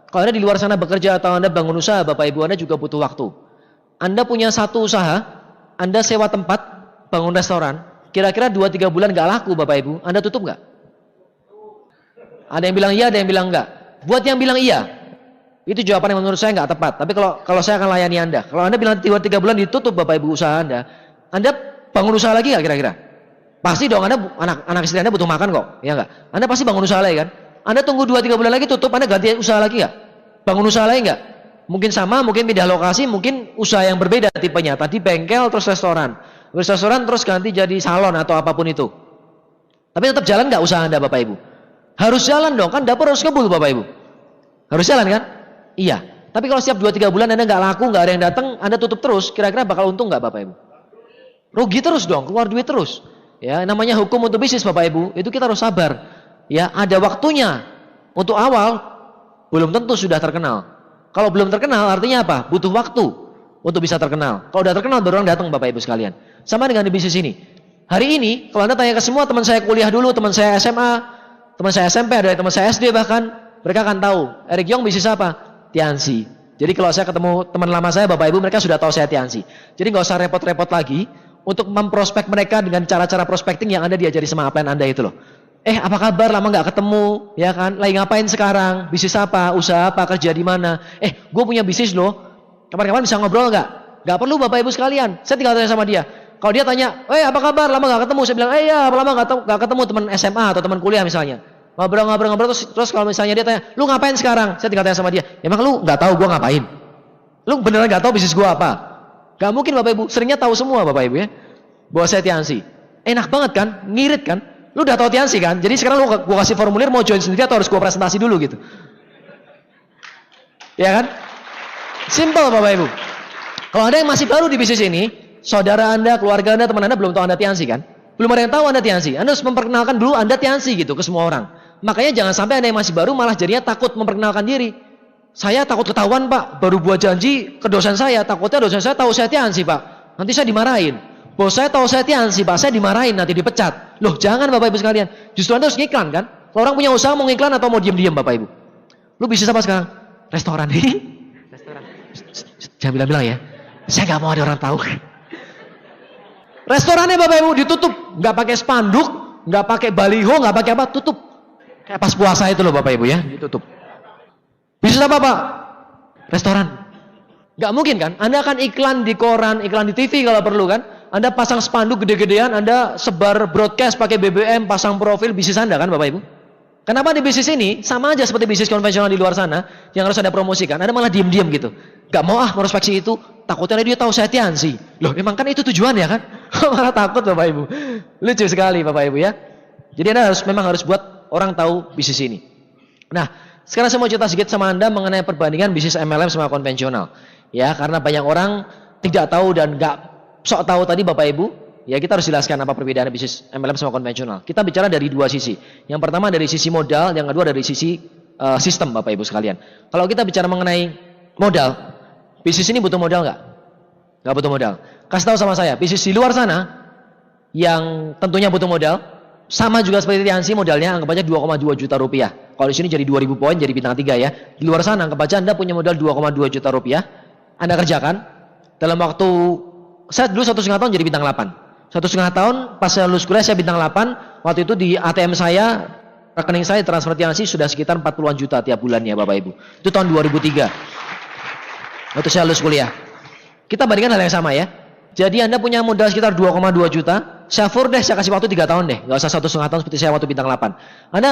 Speaker 1: Kalau Anda di luar sana bekerja atau Anda bangun usaha, Bapak Ibu Anda juga butuh waktu. Anda punya satu usaha, Anda sewa tempat, bangun restoran, kira-kira 2-3 bulan nggak laku Bapak Ibu, Anda tutup nggak? Ada yang bilang iya, ada yang bilang enggak. Buat yang bilang iya, itu jawaban yang menurut saya nggak tepat. Tapi kalau saya akan layani Anda. Kalau Anda bilang 2-3 bulan ditutup Bapak Ibu usaha Anda bangun usaha lagi nggak kira-kira? Pasti dong, anak istri Anda butuh makan kok, ya nggak? Anda pasti bangun usaha lagi kan? Anda tunggu 2-3 bulan lagi tutup, Anda ganti usaha lagi nggak? Bangun usaha lagi nggak? Mungkin sama, mungkin pindah lokasi, mungkin usaha yang berbeda tipenya. Tadi bengkel, terus restoran. Restoran terus ganti jadi salon atau apapun itu. Tapi tetap jalan nggak usaha Anda Bapak Ibu? Harus jalan dong, kan dapur harus ngebul Bapak Ibu. Harus jalan kan? Iya. Tapi kalau setiap 2-3 bulan Anda nggak laku, nggak ada yang datang, Anda tutup terus, kira-kira bakal untung nggak Bapak Ibu? Rugi terus dong, keluar duit terus. Ya, namanya hukum untuk bisnis Bapak Ibu, itu kita harus sabar. Ya, ada waktunya. Untuk awal belum tentu sudah terkenal. Kalau belum terkenal artinya apa? Butuh waktu untuk bisa terkenal. Kalau udah terkenal baru orang datang Bapak Ibu sekalian. Sama dengan di bisnis ini. Hari ini kalau Anda tanya ke semua teman saya kuliah dulu, teman saya SMA, teman saya SMP, ada teman saya SD bahkan, mereka akan tahu, Eric Yong bisnis apa? Tianxi. Jadi kalau saya ketemu teman lama saya Bapak Ibu, mereka sudah tahu saya Tianxi. Jadi nggak usah repot-repot lagi untuk memprospek mereka dengan cara-cara prospecting yang Anda diajari sama upline Anda itu loh. Apa kabar, lama nggak ketemu, ya kan? Lagi ngapain sekarang? Bisnis apa? Usaha apa? Kerja di mana? Gue punya bisnis loh. Kapan-kapan bisa ngobrol nggak? Nggak perlu Bapak Ibu sekalian. Saya tinggal tanya sama dia. Kalau dia tanya, apa kabar? Lama nggak ketemu? Saya bilang, ya lama nggak ketemu teman SMA atau teman kuliah misalnya. Ngobrol-ngobrol terus kalau misalnya dia tanya, lu ngapain sekarang? Saya tinggal tanya sama dia. Emang lu nggak tahu gue ngapain? Lu beneran nggak tahu bisnis gue apa? Gak mungkin Bapak Ibu, seringnya tahu semua Bapak Ibu ya. Bahwa saya Tianxi. Enak banget kan? Ngirit kan? Lu udah tahu Tiansi kan? Jadi sekarang lu gua kasih formulir mau join sendiri atau harus gua presentasi dulu gitu. Ya kan? Simple Bapak Ibu. Kalau Anda yang masih baru di bisnis ini, saudara Anda, keluarga Anda, teman Anda belum tahu Anda Tiansi kan? Belum ada yang tahu Anda Tiansi. Anda harus memperkenalkan dulu Anda Tiansi gitu ke semua orang. Makanya jangan sampai Anda yang masih baru malah jadinya takut memperkenalkan diri. Saya takut ketahuan Pak, baru buat janji ke dosen saya, takutnya dosen saya tahu saya Tiansi Pak. Nanti saya dimarahin. Bos saya tahu saya Tiansi Pak, saya dimarahin, nanti dipecat. Loh jangan Bapak Ibu sekalian. Justru Anda harus ngiklan kan? Kalau orang punya usaha mau ngiklan atau mau diam-diam Bapak Ibu? Lu bisnis apa sekarang? Restoran. Restoran. Jangan bilang-bilang ya. Saya nggak mau ada orang tahu. Restorannya Bapak Ibu ditutup, nggak pakai spanduk, nggak pakai baliho, nggak pakai apa, tutup. Kayak pas puasa itu loh Bapak Ibu ya, ditutup. Bisnis apa Pak? Restoran. Nggak mungkin kan? Anda akan iklan di koran, iklan di TV kalau perlu kan? Anda pasang spanduk gede-gedean, Anda sebar broadcast pakai BBM, pasang profil bisnis Anda kan Bapak Ibu? Kenapa di bisnis ini sama aja seperti bisnis konvensional di luar sana yang harus Anda promosikan? Anda malah diem-diem gitu. Gak mau merospeksi itu, takutnya dia tahu saya Tiansi. Loh, memang kan itu tujuan ya kan? Malah takut Bapak Ibu. Lucu sekali Bapak Ibu ya. Jadi Anda memang harus buat orang tahu bisnis ini. Nah, sekarang saya mau cerita sedikit sama Anda mengenai perbandingan bisnis MLM sama konvensional. Ya, karena banyak orang tidak tahu dan gak sok tahu tadi Bapak Ibu. Ya, kita harus jelaskan apa perbedaan bisnis MLM sama konvensional. Kita bicara dari dua sisi. Yang pertama dari sisi modal, yang kedua dari sisi sistem Bapak Ibu sekalian. Kalau kita bicara mengenai modal, bisnis ini butuh modal nggak? Nggak butuh modal. Kasih tahu sama saya, bisnis di luar sana yang tentunya butuh modal, sama juga seperti Tiansi modalnya, anggap aja 2,2 juta rupiah. Kalau di sini jadi 2.000 poin, jadi bintang 3 ya. Di luar sana anggap aja Anda punya modal 2,2 juta rupiah, Anda kerjakan dalam waktu, saya dulu 1,5 tahun jadi bintang 8. 1,5 tahun pas saya lulus kuliah saya bintang 8. Waktu itu di ATM saya, rekening saya transfer Tiansi sudah sekitar 40-an juta tiap bulannya Bapak Ibu. Itu tahun 2003. Waktu saya lulus kuliah. Kita bandingkan hal yang sama ya. Jadi Anda punya modal sekitar 2,2 juta. Saya deh, saya kasih waktu 3 tahun deh. Nggak usah 1,5 tahun seperti saya waktu bintang 8.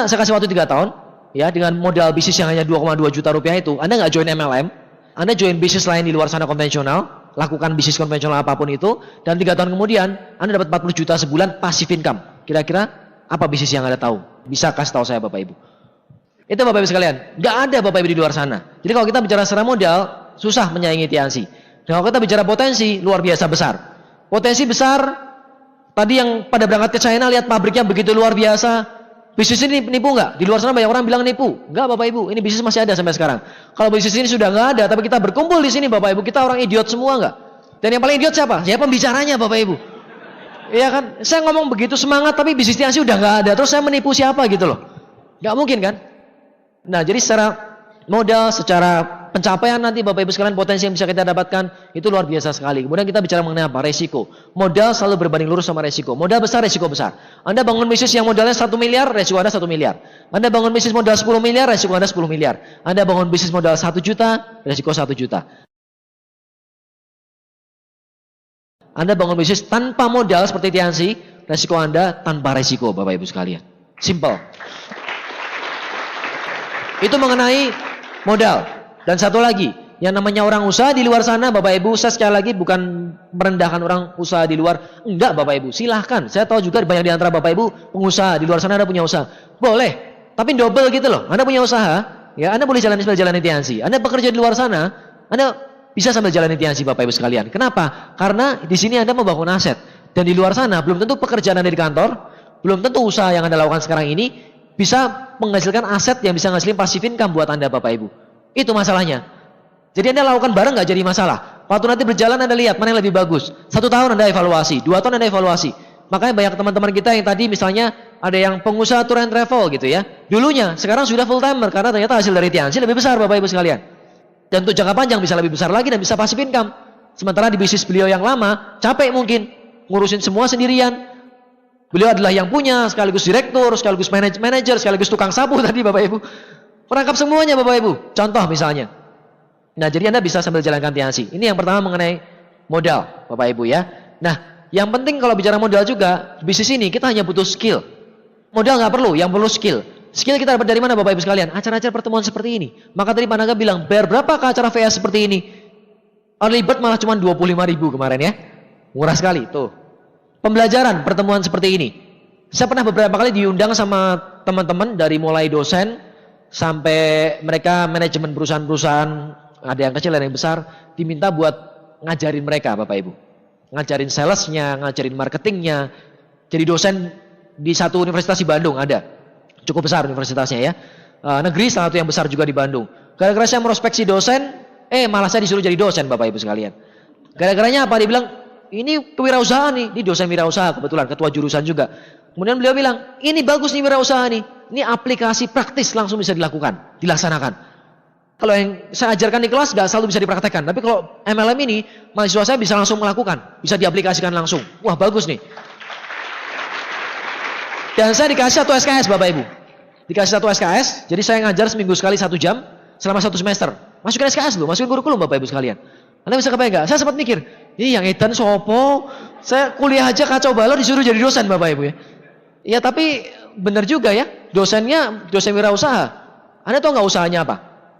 Speaker 1: Saya kasih waktu 3 tahun. Ya, dengan modal bisnis yang hanya 2,2 juta rupiah itu, Anda nggak join MLM. Anda join bisnis lain di luar sana konvensional. Lakukan bisnis konvensional apapun itu. Dan 3 tahun kemudian, Anda dapat 40 juta sebulan passive income. Kira-kira apa bisnis yang Anda tahu? Bisa kasih tahu saya Bapak Ibu. Itu Bapak Ibu sekalian. Nggak ada Bapak Ibu di luar sana. Jadi kalau kita bicara secara modal, susah menyaingi Tiansi. Dan kalau kita bicara potensi, luar biasa besar. Potensi besar, tadi yang pada berangkat ke China, lihat pabriknya begitu luar biasa. Bisnis ini nipu nggak? Di luar sana banyak orang bilang nipu. Nggak Bapak Ibu, ini bisnis masih ada sampai sekarang. Kalau bisnis ini sudah nggak ada, tapi kita berkumpul di sini Bapak Ibu, kita orang idiot semua nggak? Dan yang paling idiot siapa? Ya pembicaranya Bapak Ibu. Iya kan? Saya ngomong begitu semangat, tapi bisnis Tiansi udah nggak ada. Terus saya menipu siapa gitu loh? Nggak mungkin kan? Nah, jadi secara modal, secara pencapaian nanti Bapak Ibu sekalian potensi yang bisa kita dapatkan itu luar biasa sekali. Kemudian kita bicara mengenai apa? Resiko. Modal selalu berbanding lurus sama resiko. Modal besar, resiko besar. Anda bangun bisnis yang modalnya 1 miliar, resiko Anda 1 miliar. Anda bangun bisnis modal 10 miliar, resiko Anda 10 miliar. Anda bangun bisnis modal 1 juta, resiko 1 juta. Anda bangun bisnis tanpa modal seperti Tiansi, resiko Anda tanpa resiko Bapak Ibu sekalian. Simple. Itu mengenai modal. Dan satu lagi, yang namanya orang usaha di luar sana, Bapak Ibu, saya sekali lagi bukan merendahkan orang usaha di luar. Enggak Bapak Ibu, silahkan. Saya tahu juga banyak di antara Bapak Ibu pengusaha di luar sana Anda punya usaha. Boleh, tapi double gitu loh. Anda punya usaha, ya Anda boleh jalani sambil jalani Tiansi. Anda bekerja di luar sana, Anda bisa sambil jalani Tiansi Bapak Ibu sekalian. Kenapa? Karena di sini Anda membangun aset. Dan di luar sana belum tentu pekerjaan Anda di kantor, belum tentu usaha yang Anda lakukan sekarang ini bisa menghasilkan aset yang bisa menghasilkan passive income buat Anda Bapak Ibu. Itu masalahnya. Jadi Anda lakukan bareng nggak jadi masalah. Waktu nanti berjalan Anda lihat mana yang lebih bagus. 1 tahun Anda evaluasi, 2 tahun Anda evaluasi. Makanya banyak teman-teman kita yang tadi misalnya ada yang pengusaha tour and travel gitu ya. Dulunya, sekarang sudah full timer karena ternyata hasil dari Tiansi lebih besar Bapak Ibu sekalian. Dan untuk jangka panjang bisa lebih besar lagi dan bisa passive income. Sementara di bisnis beliau yang lama capek mungkin ngurusin semua sendirian. Beliau adalah yang punya sekaligus direktur, sekaligus manajer, sekaligus tukang sapu tadi Bapak Ibu. Merangkap semuanya Bapak Ibu. Contoh misalnya. Nah, jadi Anda bisa sambil jalankan Tiansi. Ini yang pertama mengenai modal Bapak Ibu ya. Nah, yang penting kalau bicara modal juga, bisnis ini kita hanya butuh skill. Modal nggak perlu, yang perlu skill. Skill kita dapat dari mana Bapak Ibu sekalian? Acara-acara pertemuan seperti ini. Maka tadi Pak Naga bilang, bayar berapa ke acara VS seperti ini? Early bird malah cuma 25.000 kemarin ya. Murah sekali tuh. Pembelajaran pertemuan seperti ini. Saya pernah beberapa kali diundang sama teman-teman dari mulai dosen sampai mereka manajemen perusahaan-perusahaan, ada yang kecil ada yang besar, diminta buat ngajarin mereka Bapak Ibu. Ngajarin salesnya, ngajarin marketingnya. Jadi dosen di satu universitas di Bandung ada. Cukup besar universitasnya ya. Negeri salah satu yang besar juga di Bandung. Gara-gara saya merospeksi dosen, malah saya disuruh jadi dosen Bapak Ibu sekalian. Gara-garanya apa? Dia bilang, ini kewirausahaan nih. Ini dosen wirausaha kebetulan, ketua jurusan juga. Kemudian beliau bilang, ini bagus nih wirausaha nih. Ini aplikasi praktis langsung bisa dilakukan, dilaksanakan. Kalau yang saya ajarkan di kelas nggak selalu bisa dipraktekkan. Tapi kalau MLM ini, mahasiswa saya bisa langsung melakukan. Bisa diaplikasikan langsung. Wah bagus nih. Dan saya dikasih satu SKS Bapak Ibu. Dikasih satu SKS, jadi saya ngajar seminggu sekali 1 jam, selama 1 semester. Masukin SKS loh, masukin kurikulum Bapak Ibu sekalian. Anda bisa kebayang nggak? Saya sempat mikir, yang edan sopo, saya kuliah aja kacau balau disuruh jadi dosen Bapak Ibu ya. Ya tapi benar juga ya, dosennya dosen wirausaha. Anda tahu nggak usahanya apa?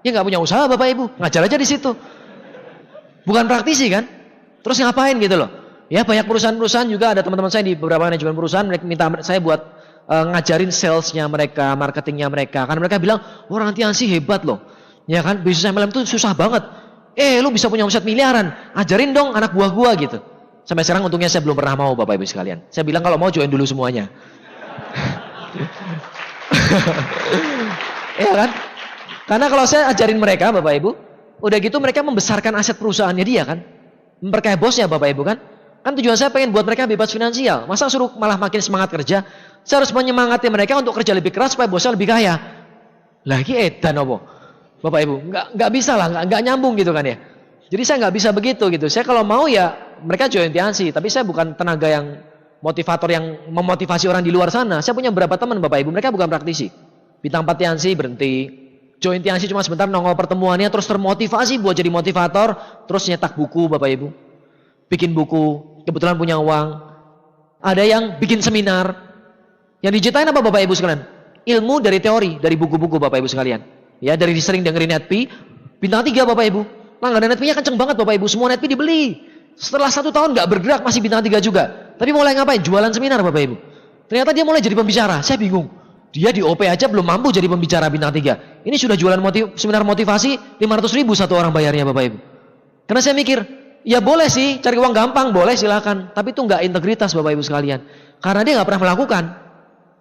Speaker 1: Ya nggak punya usaha Bapak Ibu, ngajar aja di situ. Bukan praktisi kan? Terus ngapain gitu loh? Ya banyak perusahaan-perusahaan juga ada teman-teman saya di beberapa manajemen perusahaan mereka minta saya buat ngajarin salesnya mereka, marketingnya mereka. Karena mereka bilang, orang nanti Ansi hebat loh. Ya kan, bisnis MLM itu susah banget. Lu bisa punya omset miliaran, ajarin dong anak buah gua gitu. Sampai sekarang untungnya saya belum pernah mau Bapak Ibu sekalian. Saya bilang kalau mau join dulu semuanya. Ya kan? Karena kalau saya ajarin mereka Bapak Ibu, udah gitu mereka membesarkan aset perusahaannya dia kan. Memperkaya bosnya Bapak Ibu kan. Kan tujuan saya pengen buat mereka bebas finansial. Masa suruh malah makin semangat kerja? Saya harus menyemangati mereka untuk kerja lebih keras supaya bosnya lebih kaya. Lagi edan apa? Bapak Ibu, nggak bisa lah, nggak nyambung gitu kan ya. Jadi saya nggak bisa begitu gitu. Saya kalau mau ya mereka join Tiansi, tapi saya bukan tenaga yang motivator yang memotivasi orang di luar sana. Saya punya beberapa teman Bapak Ibu, mereka bukan praktisi. Bintang 4 Tiansi berhenti. Join Tiansi cuma sebentar nongol pertemuannya terus termotivasi buat jadi motivator, terus nyetak buku Bapak Ibu. Bikin buku, kebetulan punya uang. Ada yang bikin seminar. Yang diceritain apa Bapak Ibu sekalian? Ilmu dari teori, dari buku-buku Bapak Ibu sekalian. Ya, dari sering dengerin Netpi, bintang 3 Bapak Ibu. Langganan Netpi-nya kenceng banget Bapak Ibu, semua Netpi dibeli. Setelah 1 tahun nggak bergerak masih bintang 3 juga. Tapi mulai ngapain? Jualan seminar Bapak Ibu. Ternyata dia mulai jadi pembicara, saya bingung. Dia di OP aja belum mampu jadi pembicara bintang 3. Ini sudah jualan seminar motivasi 500.000 satu orang bayarnya Bapak Ibu. Karena saya mikir, ya boleh sih cari uang gampang, boleh silakan. Tapi itu nggak integritas Bapak Ibu sekalian. Karena dia nggak pernah melakukan.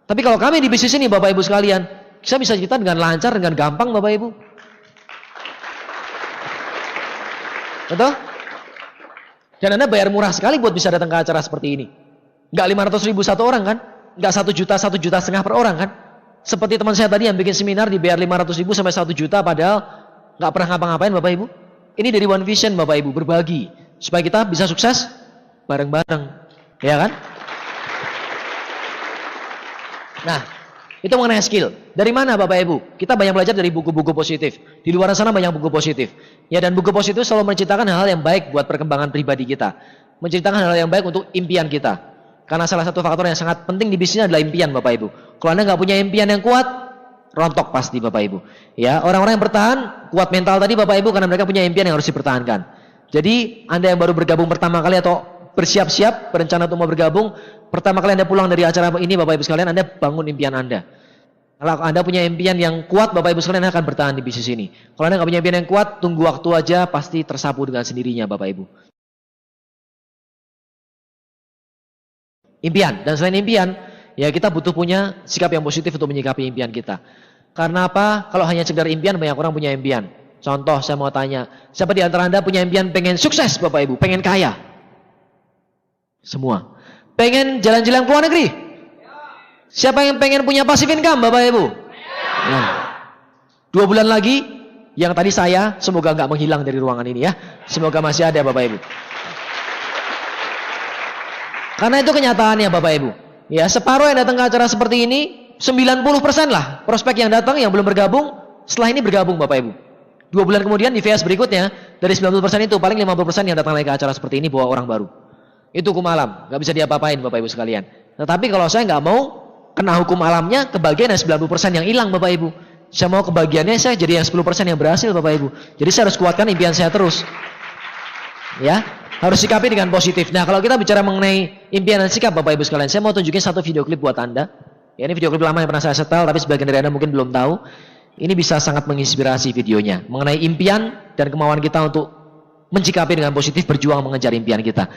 Speaker 1: Tapi kalau kami di bisnis ini Bapak Ibu sekalian, saya bisa cerita dengan lancar, dengan gampang Bapak Ibu. Betul? Dan Anda bayar murah sekali buat bisa datang ke acara seperti ini. Nggak 500.000 satu orang kan? Nggak 1 juta, 1,5 juta per orang kan? Seperti teman saya tadi yang bikin seminar dibayar 500.000 sampai 1 juta padahal nggak pernah ngapa-ngapain Bapak Ibu. Ini dari One Vision Bapak Ibu, berbagi. Supaya kita bisa sukses bareng-bareng. Ya kan? Nah, itu mengenai skill. Dari mana Bapak Ibu? Kita banyak belajar dari buku-buku positif. Di luar sana banyak buku positif. Ya, dan buku positif selalu menceritakan hal-hal yang baik buat perkembangan pribadi kita. Menceritakan hal-hal yang baik untuk impian kita. Karena salah satu faktor yang sangat penting di bisnis adalah impian Bapak Ibu. Kalau Anda nggak punya impian yang kuat, rontok pasti Bapak Ibu. Ya, orang-orang yang bertahan, kuat mental tadi Bapak Ibu karena mereka punya impian yang harus dipertahankan. Jadi, Anda yang baru bergabung pertama kali atau bersiap-siap, berencana untuk mau bergabung, pertama kali Anda pulang dari acara ini Bapak Ibu sekalian, Anda bangun impian Anda. Kalau Anda punya impian yang kuat Bapak Ibu sekalian, Anda akan bertahan di bisnis ini. Kalau Anda nggak punya impian yang kuat, tunggu waktu aja, pasti tersapu dengan sendirinya Bapak Ibu. Impian, dan selain impian, ya kita butuh punya sikap yang positif untuk menyikapi impian kita. Karena apa? Kalau hanya sekedar impian, banyak orang punya impian. Contoh, saya mau tanya, siapa di antara Anda punya impian pengen sukses Bapak Ibu, pengen kaya? Semua. Pengen jalan-jalan ke luar negeri? Siapa yang pengen punya passive income Bapak Ibu? Nah, 2 bulan lagi, yang tadi saya, semoga nggak menghilang dari ruangan ini ya. Semoga masih ada Bapak Ibu. Karena itu kenyataannya Bapak Ibu. Ya, separuh yang datang ke acara seperti ini, 90% lah prospek yang datang yang belum bergabung, setelah ini bergabung Bapak Ibu. 2 bulan kemudian di phase berikutnya, dari 90% itu paling 50% yang datang lagi ke acara seperti ini bawa orang baru. Itu hukum alam, nggak bisa diapa-apain Bapak Ibu sekalian. Tetapi kalau saya nggak mau kena hukum alamnya, kebagian yang 90% yang hilang Bapak Ibu. Saya mau kebagiannya saya jadi yang 10% yang berhasil Bapak Ibu. Jadi saya harus kuatkan impian saya terus. Ya. Harus sikapi dengan positif. Nah, kalau kita bicara mengenai impian dan sikap Bapak Ibu sekalian, saya mau tunjukin satu video klip buat Anda. Ya, ini video klip lama yang pernah saya setel, tapi sebagian dari Anda mungkin belum tahu. Ini bisa sangat menginspirasi videonya. Mengenai impian dan kemauan kita untuk mencikapi dengan positif, berjuang mengejar impian kita.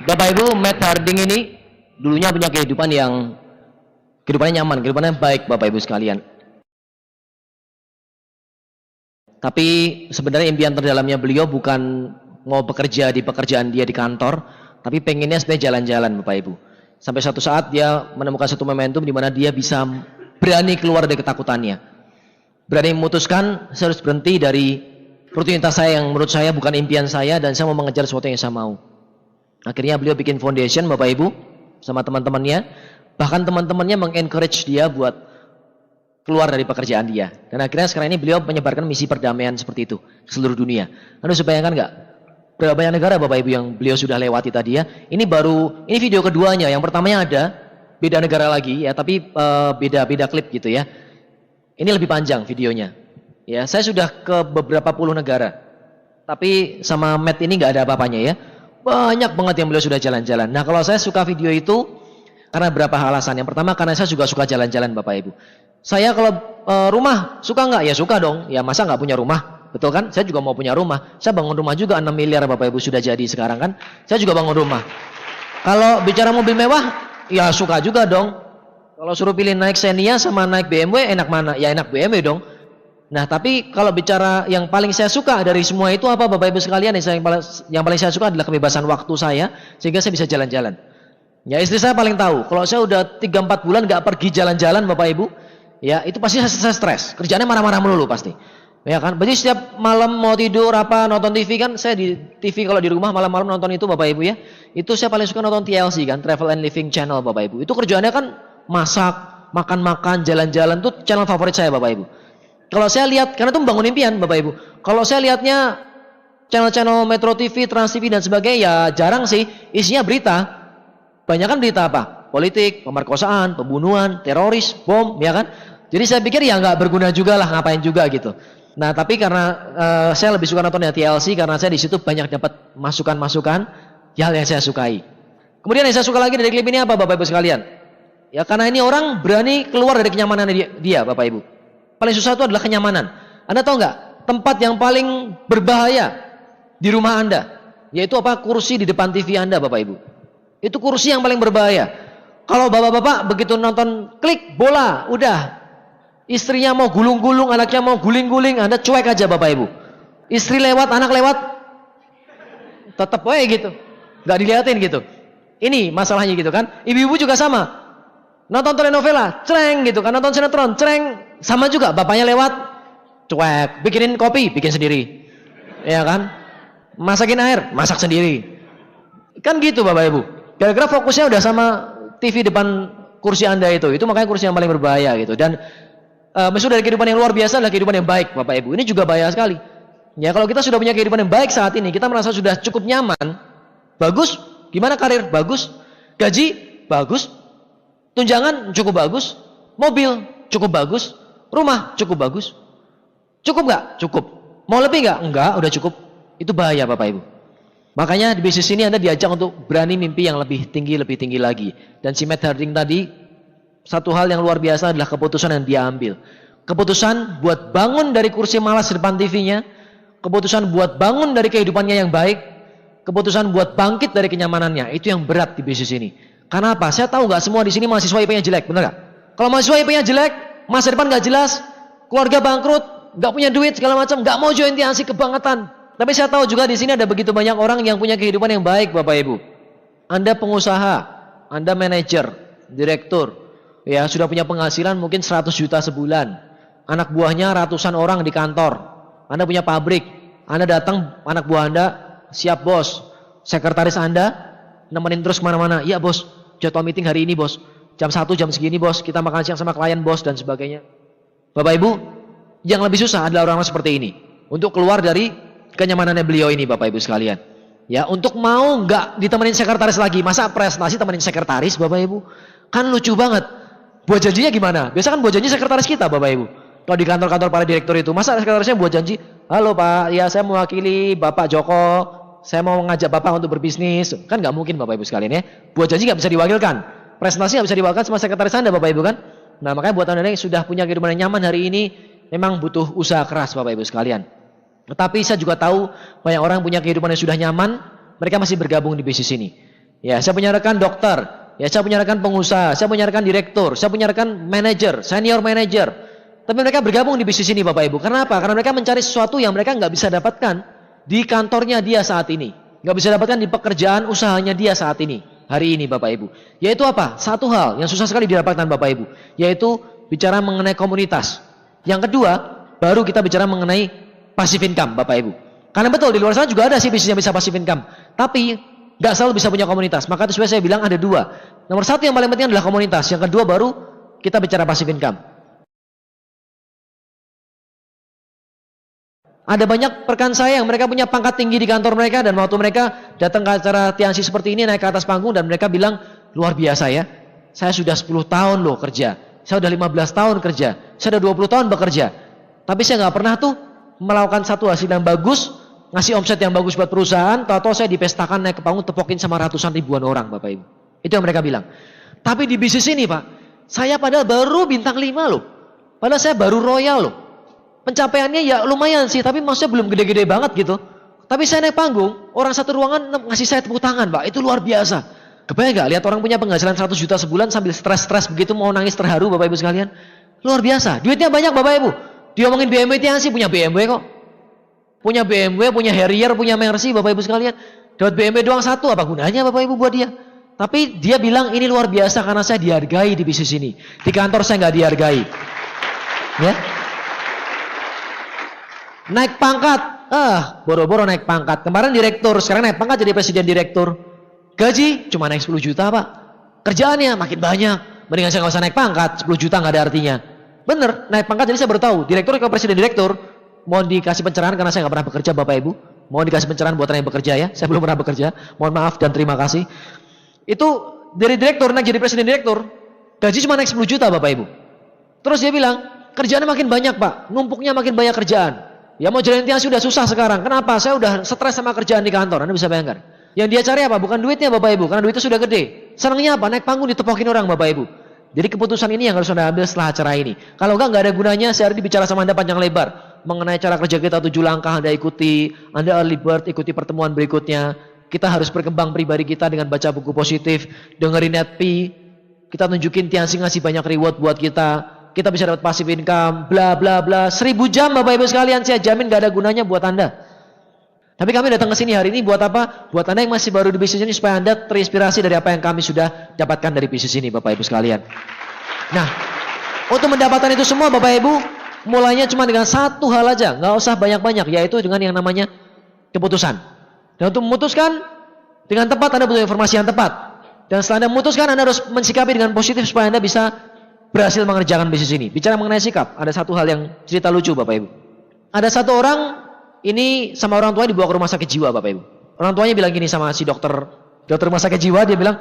Speaker 1: Bapak Ibu, Matt Harding ini dulunya punya kehidupannya nyaman, kehidupannya baik Bapak Ibu sekalian. Tapi sebenarnya impian terdalamnya beliau bukan mau bekerja di pekerjaan dia di kantor, tapi pengennya sebenarnya jalan-jalan Bapak Ibu. Sampai satu saat dia menemukan satu momentum di mana dia bisa berani keluar dari ketakutannya. Berani memutuskan saya harus berhenti dari rutinitas saya yang menurut saya bukan impian saya dan saya mau mengejar sesuatu yang saya mau. Akhirnya beliau bikin foundation Bapak Ibu sama teman-temannya. Bahkan teman-temannya mengencourage dia buat keluar dari pekerjaan dia. Dan akhirnya sekarang ini beliau menyebarkan misi perdamaian seperti itu ke seluruh dunia. Anda bisa bayangkan nggak? Berapa banyak negara Bapak Ibu yang beliau sudah lewati tadi ya. Ini video keduanya. Yang pertamanya ada beda negara lagi ya, tapi beda klip gitu ya. Ini lebih panjang videonya. Ya, saya sudah ke beberapa puluh negara. Tapi sama Matt ini nggak ada apa-apanya ya. Banyak banget yang beliau sudah jalan-jalan. Nah, kalau saya suka video itu karena berapa alasan. Yang pertama karena saya juga suka jalan-jalan Bapak Ibu. Saya kalau rumah suka nggak? Ya suka dong. Ya masa nggak punya rumah? Betul kan? Saya juga mau punya rumah. Saya bangun rumah juga 6 miliar Bapak Ibu sudah jadi sekarang kan. Saya juga bangun rumah. Kalau bicara mobil mewah, ya suka juga dong. Kalau suruh pilih naik Xenia sama naik BMW, enak mana? Ya enak BMW dong. Nah, tapi kalau bicara yang paling saya suka dari semua itu apa Bapak Ibu sekalian? Yang paling saya suka adalah kebebasan waktu saya sehingga saya bisa jalan-jalan. Ya istri saya paling tahu. Kalau saya udah 3-4 bulan nggak pergi jalan-jalan Bapak Ibu, ya itu pasti saya stres. Kerjaannya marah-marah melulu pasti. Ya kan? Berarti setiap malam mau tidur apa nonton TV kan, saya di TV kalau di rumah malam-malam nonton itu Bapak Ibu ya. Itu saya paling suka nonton TLC kan, Travel and Living Channel Bapak Ibu. Itu kerjaannya kan masak, makan-makan, jalan-jalan tuh channel favorit saya Bapak Ibu. Kalau saya lihat, karena itu membangun impian Bapak Ibu. Kalau saya lihatnya channel-channel Metro TV, Trans TV dan sebagainya, ya jarang sih. Isinya berita. Banyak kan berita apa? Politik, pemerkosaan, pembunuhan, teroris, bom, ya kan? Jadi saya pikir ya nggak berguna juga lah, ngapain juga gitu. Nah tapi karena saya lebih suka nonton ya TLC, karena saya di situ banyak dapat masukan-masukan hal yang saya sukai. Kemudian yang saya suka lagi dari klip ini apa Bapak Ibu sekalian? Ya karena ini orang berani keluar dari kenyamanan dia Bapak Ibu. Paling susah itu adalah kenyamanan. Anda tahu nggak tempat yang paling berbahaya di rumah Anda? Yaitu apa? Kursi di depan TV Anda Bapak Ibu. Itu kursi yang paling berbahaya. Kalau bapak-bapak begitu nonton klik bola, udah. Istrinya mau gulung-gulung, anaknya mau guling-guling, Anda cuek aja Bapak Ibu. Istri lewat, anak lewat, tetap gitu. Nggak dilihatin gitu. Ini masalahnya gitu kan. Ibu-ibu juga sama. Nonton telenovela, cereng gitu kan. Nonton sinetron, cereng. Sama juga, bapaknya lewat, cuek. Bikinin kopi, bikin sendiri. Ya kan? Masakin air, masak sendiri. Kan gitu Bapak Ibu. Gara-gara fokusnya udah sama TV depan kursi Anda itu makanya kursi yang paling berbahaya gitu. Dan maksud dari kehidupan yang luar biasa adalah kehidupan yang baik Bapak Ibu. Ini juga bahaya sekali. Ya kalau kita sudah punya kehidupan yang baik saat ini, kita merasa sudah cukup nyaman, bagus. Gimana karir? Bagus. Gaji? Bagus. Tunjangan cukup bagus. Mobil cukup bagus. Rumah cukup bagus. Cukup nggak? Cukup. Mau lebih nggak? Enggak, udah cukup. Itu bahaya Bapak Ibu. Makanya di bisnis ini Anda diajak untuk berani mimpi yang lebih tinggi lagi. Dan si Matt Harding tadi, satu hal yang luar biasa adalah keputusan yang dia ambil. Keputusan buat bangun dari kursi malas di depan TV-nya. Keputusan buat bangun dari kehidupannya yang baik. Keputusan buat bangkit dari kenyamanannya. Itu yang berat di bisnis ini. Karena apa? Saya tahu nggak semua di sini mahasiswa IP-nya jelek, benar nggak? Kalau mahasiswa IP-nya jelek, masa depan nggak jelas, keluarga bangkrut, nggak punya duit segala macam, nggak mau join TNC kebangetan. Tapi saya tahu juga di sini ada begitu banyak orang yang punya kehidupan yang baik Bapak Ibu. Anda pengusaha, Anda manajer, direktur, ya sudah punya penghasilan mungkin 100 juta sebulan. Anak buahnya ratusan orang di kantor. Anda punya pabrik, Anda datang, anak buah Anda, siap bos. Sekretaris Anda nemenin terus kemana-mana. Iya bos, jadwal meeting hari ini bos. Jam 1 jam segini bos, kita makan siang sama klien bos dan sebagainya. Bapak Ibu, yang lebih susah adalah orang-orang seperti ini. Untuk keluar dari kenyamanannya beliau ini Bapak Ibu sekalian. Ya, untuk mau nggak ditemenin sekretaris lagi. Masa prestasi temenin sekretaris Bapak Ibu? Kan lucu banget. Buat janjinya gimana? Biasa kan buat janji sekretaris kita Bapak Ibu. Kalau di kantor-kantor para direktur itu, masa sekretarisnya buat janji, halo Pak, ya saya mewakili Bapak Joko, saya mau ngajak Bapak untuk berbisnis. Kan nggak mungkin Bapak Ibu sekalian ya. Buat janji nggak bisa diwakilkan. Prestasi nggak bisa diwakilkan sama sekretaris Anda Bapak Ibu kan. Nah makanya buat Anda yang sudah punya kehidupan yang nyaman hari ini, memang butuh usaha keras Bapak Ibu sekalian. Tetapi saya juga tahu banyak orang punya kehidupan yang sudah nyaman, mereka masih bergabung di bisnis ini. Ya, saya punya rekan dokter, ya saya punya rekan pengusaha, saya punya rekan direktur, saya punya rekan manajer, senior manajer. Tapi mereka bergabung di bisnis ini Bapak Ibu. Karena apa? Karena mereka mencari sesuatu yang mereka nggak bisa dapatkan di kantornya dia saat ini. Nggak bisa dapatkan di pekerjaan usahanya dia saat ini. Hari ini Bapak Ibu. Yaitu apa? Satu hal yang susah sekali didapatkan Bapak Ibu. Yaitu bicara mengenai komunitas. Yang kedua, baru kita bicara mengenai passive income, Bapak Ibu. Karena betul di luar sana juga ada sih bisnis yang bisa passive income, tapi nggak selalu bisa punya komunitas. Maka itu saya bilang ada dua. Nomor satu yang paling penting adalah komunitas. Yang kedua baru kita bicara passive income. Ada banyak rekan saya yang mereka punya pangkat tinggi di kantor mereka dan waktu mereka datang ke acara Tiansi seperti ini naik ke atas panggung dan mereka bilang luar biasa ya. Saya sudah 10 tahun loh kerja. Saya sudah 15 tahun kerja. Saya sudah 20 tahun bekerja. Tapi saya nggak pernah tuh melakukan satu hasil yang bagus, ngasih omset yang bagus buat perusahaan, tahu-tahu saya dipestakan naik ke panggung tepokin sama ratusan ribuan orang, Bapak Ibu. Itu yang mereka bilang. Tapi di bisnis ini, Pak, saya padahal baru bintang 5 loh. Padahal saya baru royal loh. Pencapaiannya ya lumayan sih, tapi maksudnya belum gede-gede banget gitu. Tapi saya naik panggung, orang satu ruangan ngasih saya tepuk tangan, Pak. Itu luar biasa. Kebayang nggak lihat orang punya penghasilan 100 juta sebulan sambil stres-stres begitu mau nangis terharu, Bapak Ibu sekalian? Luar biasa. Duitnya banyak, Bapak Ibu. Diomongin BMW Tiansi punya BMW kok. Punya BMW, punya Harrier, punya Mercy, Bapak Ibu sekalian. Dapat BMW doang satu, apa gunanya Bapak Ibu buat dia? Tapi dia bilang ini luar biasa karena saya dihargai di bisnis ini. Di kantor saya nggak dihargai. Ya. Naik pangkat, boro-boro naik pangkat. Kemarin direktur, sekarang naik pangkat jadi presiden direktur. Gaji cuma naik 10 juta Pak. Kerjaannya makin banyak. Mendingan saya nggak usah naik pangkat, 10 juta nggak ada artinya. Bener, naik pangkat jadi saya baru tahu. Direktur ke presiden direktur, mohon dikasih pencerahan karena saya nggak pernah bekerja Bapak Ibu. Mohon dikasih pencerahan buat orang yang bekerja ya. Saya belum pernah bekerja. Mohon maaf dan terima kasih. Itu dari direktur naik jadi presiden direktur, gaji cuma naik 10 juta Bapak Ibu. Terus dia bilang, kerjaannya makin banyak Pak, numpuknya makin banyak kerjaan. Ya mau jalan Tiansi sudah susah sekarang. Kenapa? Saya udah stres sama kerjaan di kantor. Anda bisa bayangkan. Yang dia cari apa? Bukan duitnya Bapak Ibu, karena duitnya sudah gede. Senangnya apa? Naik panggung ditepokin orang Bapak Ibu. Jadi keputusan ini yang harus Anda ambil setelah acara ini. Kalau enggak ada gunanya saya hari ini bicara sama Anda panjang lebar. Mengenai cara kerja kita 7 langkah Anda ikuti. Anda early bird, ikuti pertemuan berikutnya. Kita harus berkembang pribadi kita dengan baca buku positif. Dengerin NetP. Kita tunjukin Tiansi ngasih banyak reward buat kita. Kita bisa dapat passive income, bla bla bla. 1000 jam Bapak Ibu sekalian, saya jamin gak ada gunanya buat Anda. Tapi kami datang ke sini hari ini buat apa? Buat Anda yang masih baru di bisnis ini supaya Anda terinspirasi dari apa yang kami sudah dapatkan dari bisnis ini Bapak Ibu sekalian. Nah, untuk mendapatkan itu semua Bapak Ibu, mulainya cuma dengan satu hal aja, nggak usah banyak-banyak, yaitu dengan yang namanya keputusan. Dan untuk memutuskan dengan tepat Anda butuh informasi yang tepat. Dan setelah Anda memutuskan, Anda harus mensikapi dengan positif supaya Anda bisa berhasil mengerjakan bisnis ini. Bicara mengenai sikap, ada satu hal yang cerita lucu Bapak Ibu. Ada satu orang ini sama orang tuanya dibawa ke rumah sakit jiwa Bapak Ibu. Orang tuanya bilang gini sama si dokter rumah sakit jiwa, dia bilang,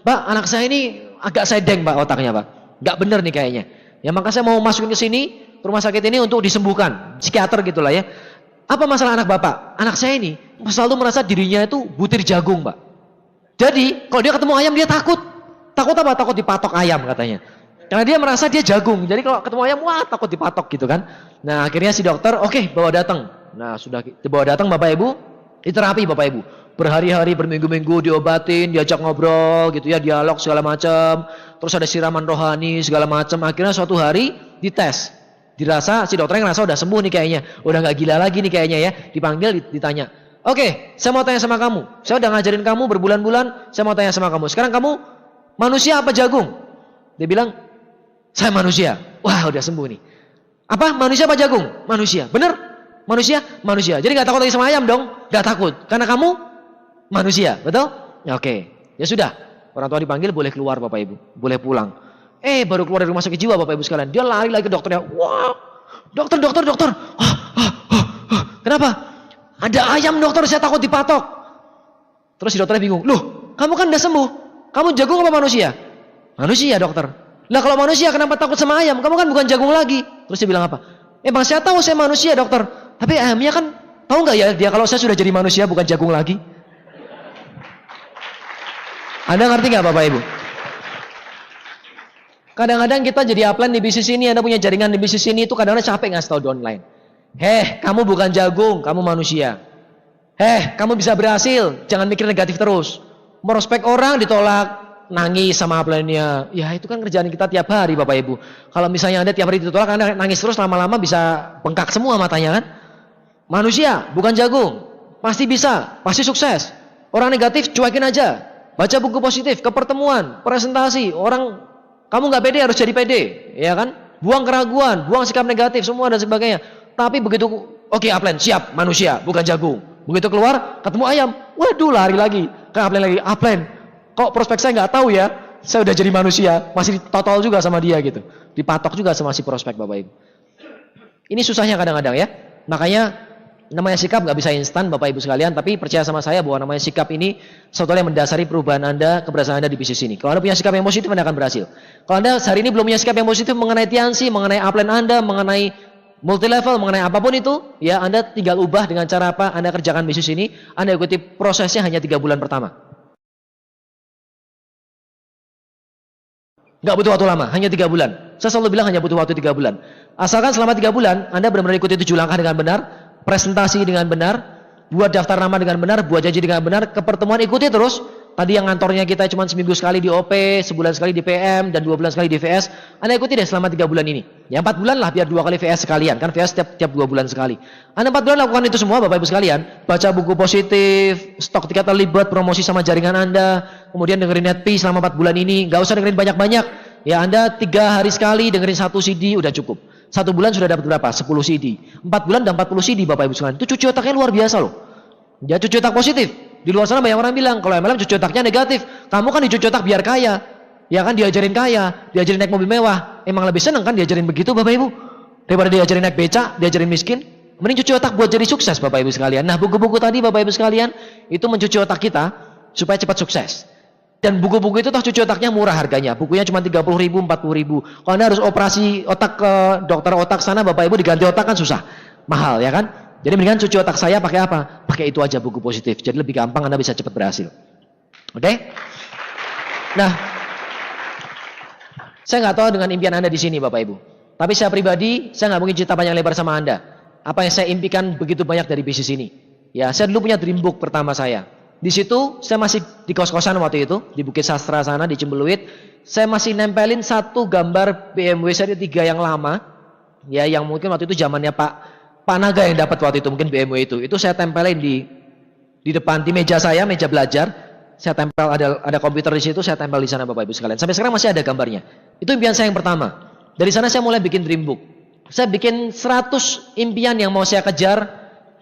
Speaker 1: "Pak, anak saya ini agak sedeng Pak otaknya Pak. Nggak bener nih kayaknya. Ya maka saya mau masukin ke sini, ke rumah sakit ini untuk disembuhkan. Psikiater gitulah ya. Apa masalah anak Bapak? Anak saya ini selalu merasa dirinya itu butir jagung Pak. Jadi kalau dia ketemu ayam dia takut. Takut apa? Takut dipatok ayam katanya. Karena dia merasa dia jagung. Jadi kalau ketemu ayam, wah takut dipatok gitu kan. Nah akhirnya si dokter, oke, bawa datang. Nah sudah dibawa datang Bapak Ibu, diterapi Bapak Ibu. Berhari-hari, berminggu-minggu diobatin, diajak ngobrol gitu ya, dialog segala macam. Terus ada siraman rohani segala macam. Akhirnya suatu hari dites. Dirasa, si dokternya ngerasa udah sembuh nih kayaknya. Udah gak gila lagi nih kayaknya ya. Dipanggil, ditanya. Oke, saya mau tanya sama kamu. Saya udah ngajarin kamu berbulan-bulan, saya mau tanya sama kamu. Sekarang kamu manusia apa jagung? Dia bilang, saya manusia. Wah udah sembuh nih. Apa? Manusia apa jagung? Manusia. Bener? Manusia? Manusia. Jadi gak takut lagi sama ayam dong? Gak takut. Karena kamu manusia. Betul? Ya, oke. Ya sudah. Orang tua dipanggil boleh keluar Bapak Ibu. Boleh pulang. Baru keluar dari rumah sakit jiwa Bapak Ibu sekalian. Dia lari lagi ke dokternya. Wah. Dokter. Kenapa? Ada ayam dokter, saya takut dipatok. Terus si dokternya bingung. Loh, kamu kan udah sembuh. Kamu jagung apa manusia? Manusia dokter. Lah kalau manusia kenapa takut sama ayam? Kamu kan bukan jagung lagi. Terus dia bilang apa? Bang saya tahu saya manusia dokter. Tapi ayamnya kan tahu nggak ya dia kalau saya sudah jadi manusia bukan jagung lagi? Anda ngerti nggak Bapak Ibu? Kadang-kadang kita jadi upline di bisnis ini, Anda punya jaringan di bisnis ini itu kadang-kadang capek ngasih tahu downline. Kamu bukan jagung, kamu manusia. Kamu bisa berhasil, jangan mikir negatif terus. Merospek orang ditolak. Nangis sama upline-nya. Ya itu kan kerjaan kita tiap hari Bapak Ibu. Kalau misalnya Anda tiap hari ditolak, Anda nangis terus lama-lama bisa bengkak semua matanya kan. Manusia bukan jagung. Pasti bisa, pasti sukses. Orang negatif cuekin aja. Baca buku positif, ke pertemuan, presentasi. Orang kamu gak pede harus jadi pede, ya kan? Buang keraguan, buang sikap negatif semua dan sebagainya. Tapi begitu Oke, upline, siap, manusia, bukan jagung. Begitu keluar, ketemu ayam. Waduh, lari lagi. Ke upline lagi, upline. Kok prospek saya nggak tahu ya? Saya udah jadi manusia, masih ditotol juga sama dia gitu. Dipatok juga sama si prospek Bapak Ibu. Ini susahnya kadang-kadang ya. Makanya namanya sikap nggak bisa instan Bapak Ibu sekalian, tapi percaya sama saya bahwa namanya sikap ini suatu hal yang mendasari perubahan Anda, keberhasilan Anda di bisnis ini. Kalau Anda punya sikap yang positif, Anda akan berhasil. Kalau Anda hari ini belum punya sikap yang positif mengenai Tiansi, mengenai upline Anda, mengenai multi level, mengenai apapun itu, ya Anda tinggal ubah dengan cara apa Anda kerjakan bisnis ini. Anda ikuti prosesnya hanya 3 bulan pertama. Nggak butuh waktu lama, hanya 3 bulan. Saya selalu bilang hanya butuh waktu 3 bulan. Asalkan selama 3 bulan Anda benar-benar ikuti 7 langkah dengan benar, presentasi dengan benar, buat daftar nama dengan benar, buat janji dengan benar, ke pertemuan ikuti terus. Tadi yang ngantornya kita cuma seminggu sekali di OP, sebulan sekali di PM, dan 2 bulan sekali di VS. Anda ikuti deh selama 3 bulan ini. Ya 4 bulan lah biar 2 kali VS sekalian. Kan VS tiap 2 bulan sekali. Anda 4 bulan lakukan itu semua Bapak Ibu sekalian. Baca buku positif, stok tiket early bird, promosi sama jaringan Anda. Kemudian dengerin NetP selama 4 bulan ini. Gak usah dengerin banyak-banyak. Ya Anda 3 hari sekali dengerin 1 CD udah cukup. 1 bulan sudah dapat berapa? 10 CD. 4 bulan dan 40 CD Bapak Ibu sekalian. Itu cuci otaknya luar biasa loh. Ya cuci otak positif. Di luar sana banyak orang bilang kalau MLM cuci otaknya negatif. Kamu kan dicuci otak biar kaya. Ya kan diajarin kaya, diajarin naik mobil mewah. Emang lebih seneng kan diajarin begitu Bapak Ibu? Daripada diajarin naik beca, diajarin miskin. Mending cuci otak buat jadi sukses Bapak Ibu sekalian. Nah buku-buku tadi Bapak Ibu sekalian itu mencuci otak kita supaya cepat sukses. Dan buku-buku itu toh cuci otaknya murah harganya. Bukunya cuma 30.000, 40.000. Kalau Anda harus operasi otak ke dokter otak sana Bapak Ibu diganti otak kan susah. Mahal ya kan? Jadi mendingan cuci otak saya pakai apa? Pakai itu aja buku positif. Jadi lebih gampang Anda bisa cepat berhasil. Oke? Nah, saya nggak tahu dengan impian Anda di sini Bapak Ibu. Tapi saya pribadi, saya nggak mungkin cerita panjang lebar sama Anda. Apa yang saya impikan begitu banyak dari bisnis ini. Ya, saya dulu punya dream book pertama saya. Di situ saya masih di kos-kosan waktu itu di Bukit Sastra sana di Cembeluit. Saya masih nempelin satu gambar BMW seri 3 yang lama, ya yang mungkin waktu itu zamannya Pak Naga yang dapat waktu itu mungkin BMW itu. Itu saya tempelin di depan di meja saya, meja belajar. Saya tempel ada komputer di situ, saya tempel di sana Bapak Ibu sekalian. Sampai sekarang masih ada gambarnya. Itu impian saya yang pertama. Dari sana saya mulai bikin dream book. Saya bikin 100 impian yang mau saya kejar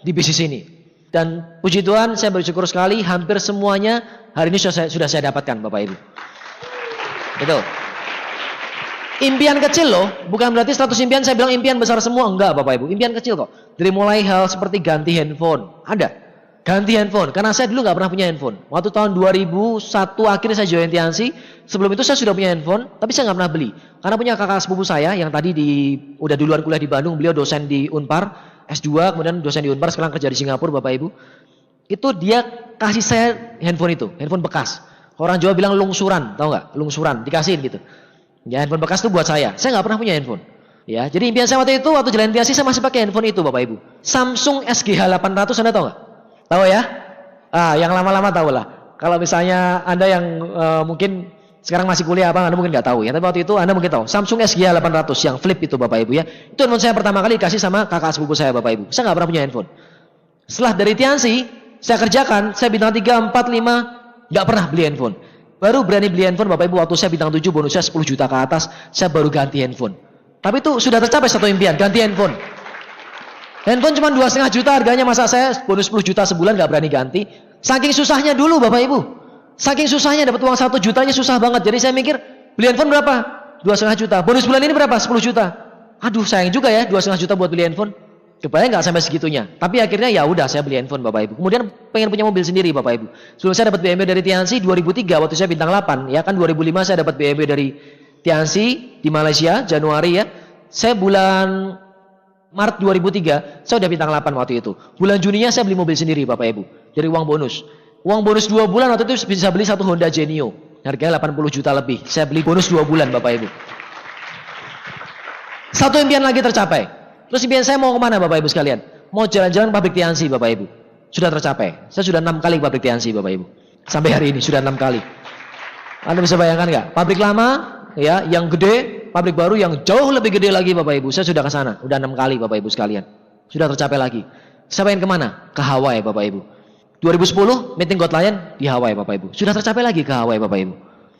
Speaker 1: di bisnis ini. Dan puji Tuhan saya bersyukur sekali hampir semuanya hari ini sudah saya dapatkan Bapak Ibu. Betul. Impian kecil loh, bukan berarti 100 impian saya bilang impian besar semua, enggak Bapak Ibu. Impian kecil kok. Dari mulai hal seperti ganti handphone, ada. Ganti handphone, karena saya dulu nggak pernah punya handphone. Waktu tahun 2001 akhirnya saya join Tiansi. Sebelum itu saya sudah punya handphone, tapi saya nggak pernah beli. Karena punya kakak sepupu saya yang tadi udah duluan kuliah di Bandung, beliau dosen di Unpar. S2, kemudian dosen di Unpar, sekarang kerja di Singapura Bapak Ibu. Itu dia kasih saya handphone itu, handphone bekas. Orang Jawa bilang lungsuran, tahu nggak? Lungsuran, dikasihin gitu. Ya handphone bekas itu buat saya nggak pernah punya handphone. Ya, jadi impian saya waktu itu, waktu jalan Tiansi saya masih pakai handphone itu Bapak Ibu. Samsung SGH 800 Anda tahu nggak? Tahu ya? Yang lama-lama tahu lah. Kalau misalnya Anda yang mungkin sekarang masih kuliah apa, Anda mungkin nggak tahu ya. Tapi waktu itu Anda mungkin tahu. Samsung SGH 800 yang flip itu Bapak Ibu ya. Itu handphone saya pertama kali dikasih sama kakak sepupu saya Bapak Ibu. Saya nggak pernah punya handphone. Setelah dari Tiansi, saya kerjakan, saya bintang 3, 4, 5, nggak pernah beli handphone. Baru berani beli handphone Bapak Ibu waktu saya bintang 7, bonusnya 10 juta ke atas, saya baru ganti handphone. Tapi itu sudah tercapai satu impian, ganti handphone. Handphone cuma 2,5 juta harganya, masa saya bonus 10 juta sebulan nggak berani ganti. Saking susahnya dulu Bapak Ibu. Saking susahnya dapat uang 1 jutanya susah banget. Jadi saya mikir, beli handphone berapa? 2,5 juta. Bonus bulan ini berapa? 10 juta. Aduh sayang juga ya 2,5 juta buat beli handphone. Kebayang nggak sampai segitunya. Tapi akhirnya ya udah saya beli handphone Bapak Ibu. Kemudian pengen punya mobil sendiri Bapak Ibu. Sebelum saya dapat BMW dari Tiansi 2003 waktu saya bintang 8. Ya kan 2005 saya dapat BMW dari Tiansi di Malaysia Januari ya. Saya bulan Maret 2003 saya udah bintang 8 waktu itu. Bulan Juninya saya beli mobil sendiri Bapak Ibu. Dari uang bonus. Uang bonus 2 bulan waktu itu bisa beli satu Honda Genio. Harganya 80 juta lebih. Saya beli bonus 2 bulan Bapak Ibu. Satu impian lagi tercapai. Terus impian saya mau kemana Bapak Ibu sekalian? Mau jalan-jalan pabrik Tiansi Bapak Ibu. Sudah tercapai. Saya sudah 6 kali pabrik Tiansi Bapak Ibu. Sampai hari ini sudah 6 kali. Anda bisa bayangkan nggak? Pabrik lama ya yang gede, pabrik baru yang jauh lebih gede lagi Bapak Ibu. Saya sudah ke sana. Udah 6 kali Bapak Ibu sekalian. Sudah tercapai lagi. Saya pengen kemana? Ke Hawaii Bapak Ibu. 2010 meeting Got Lion di Hawaii Bapak Ibu. Sudah tercapai lagi ke Hawaii Bapak Ibu.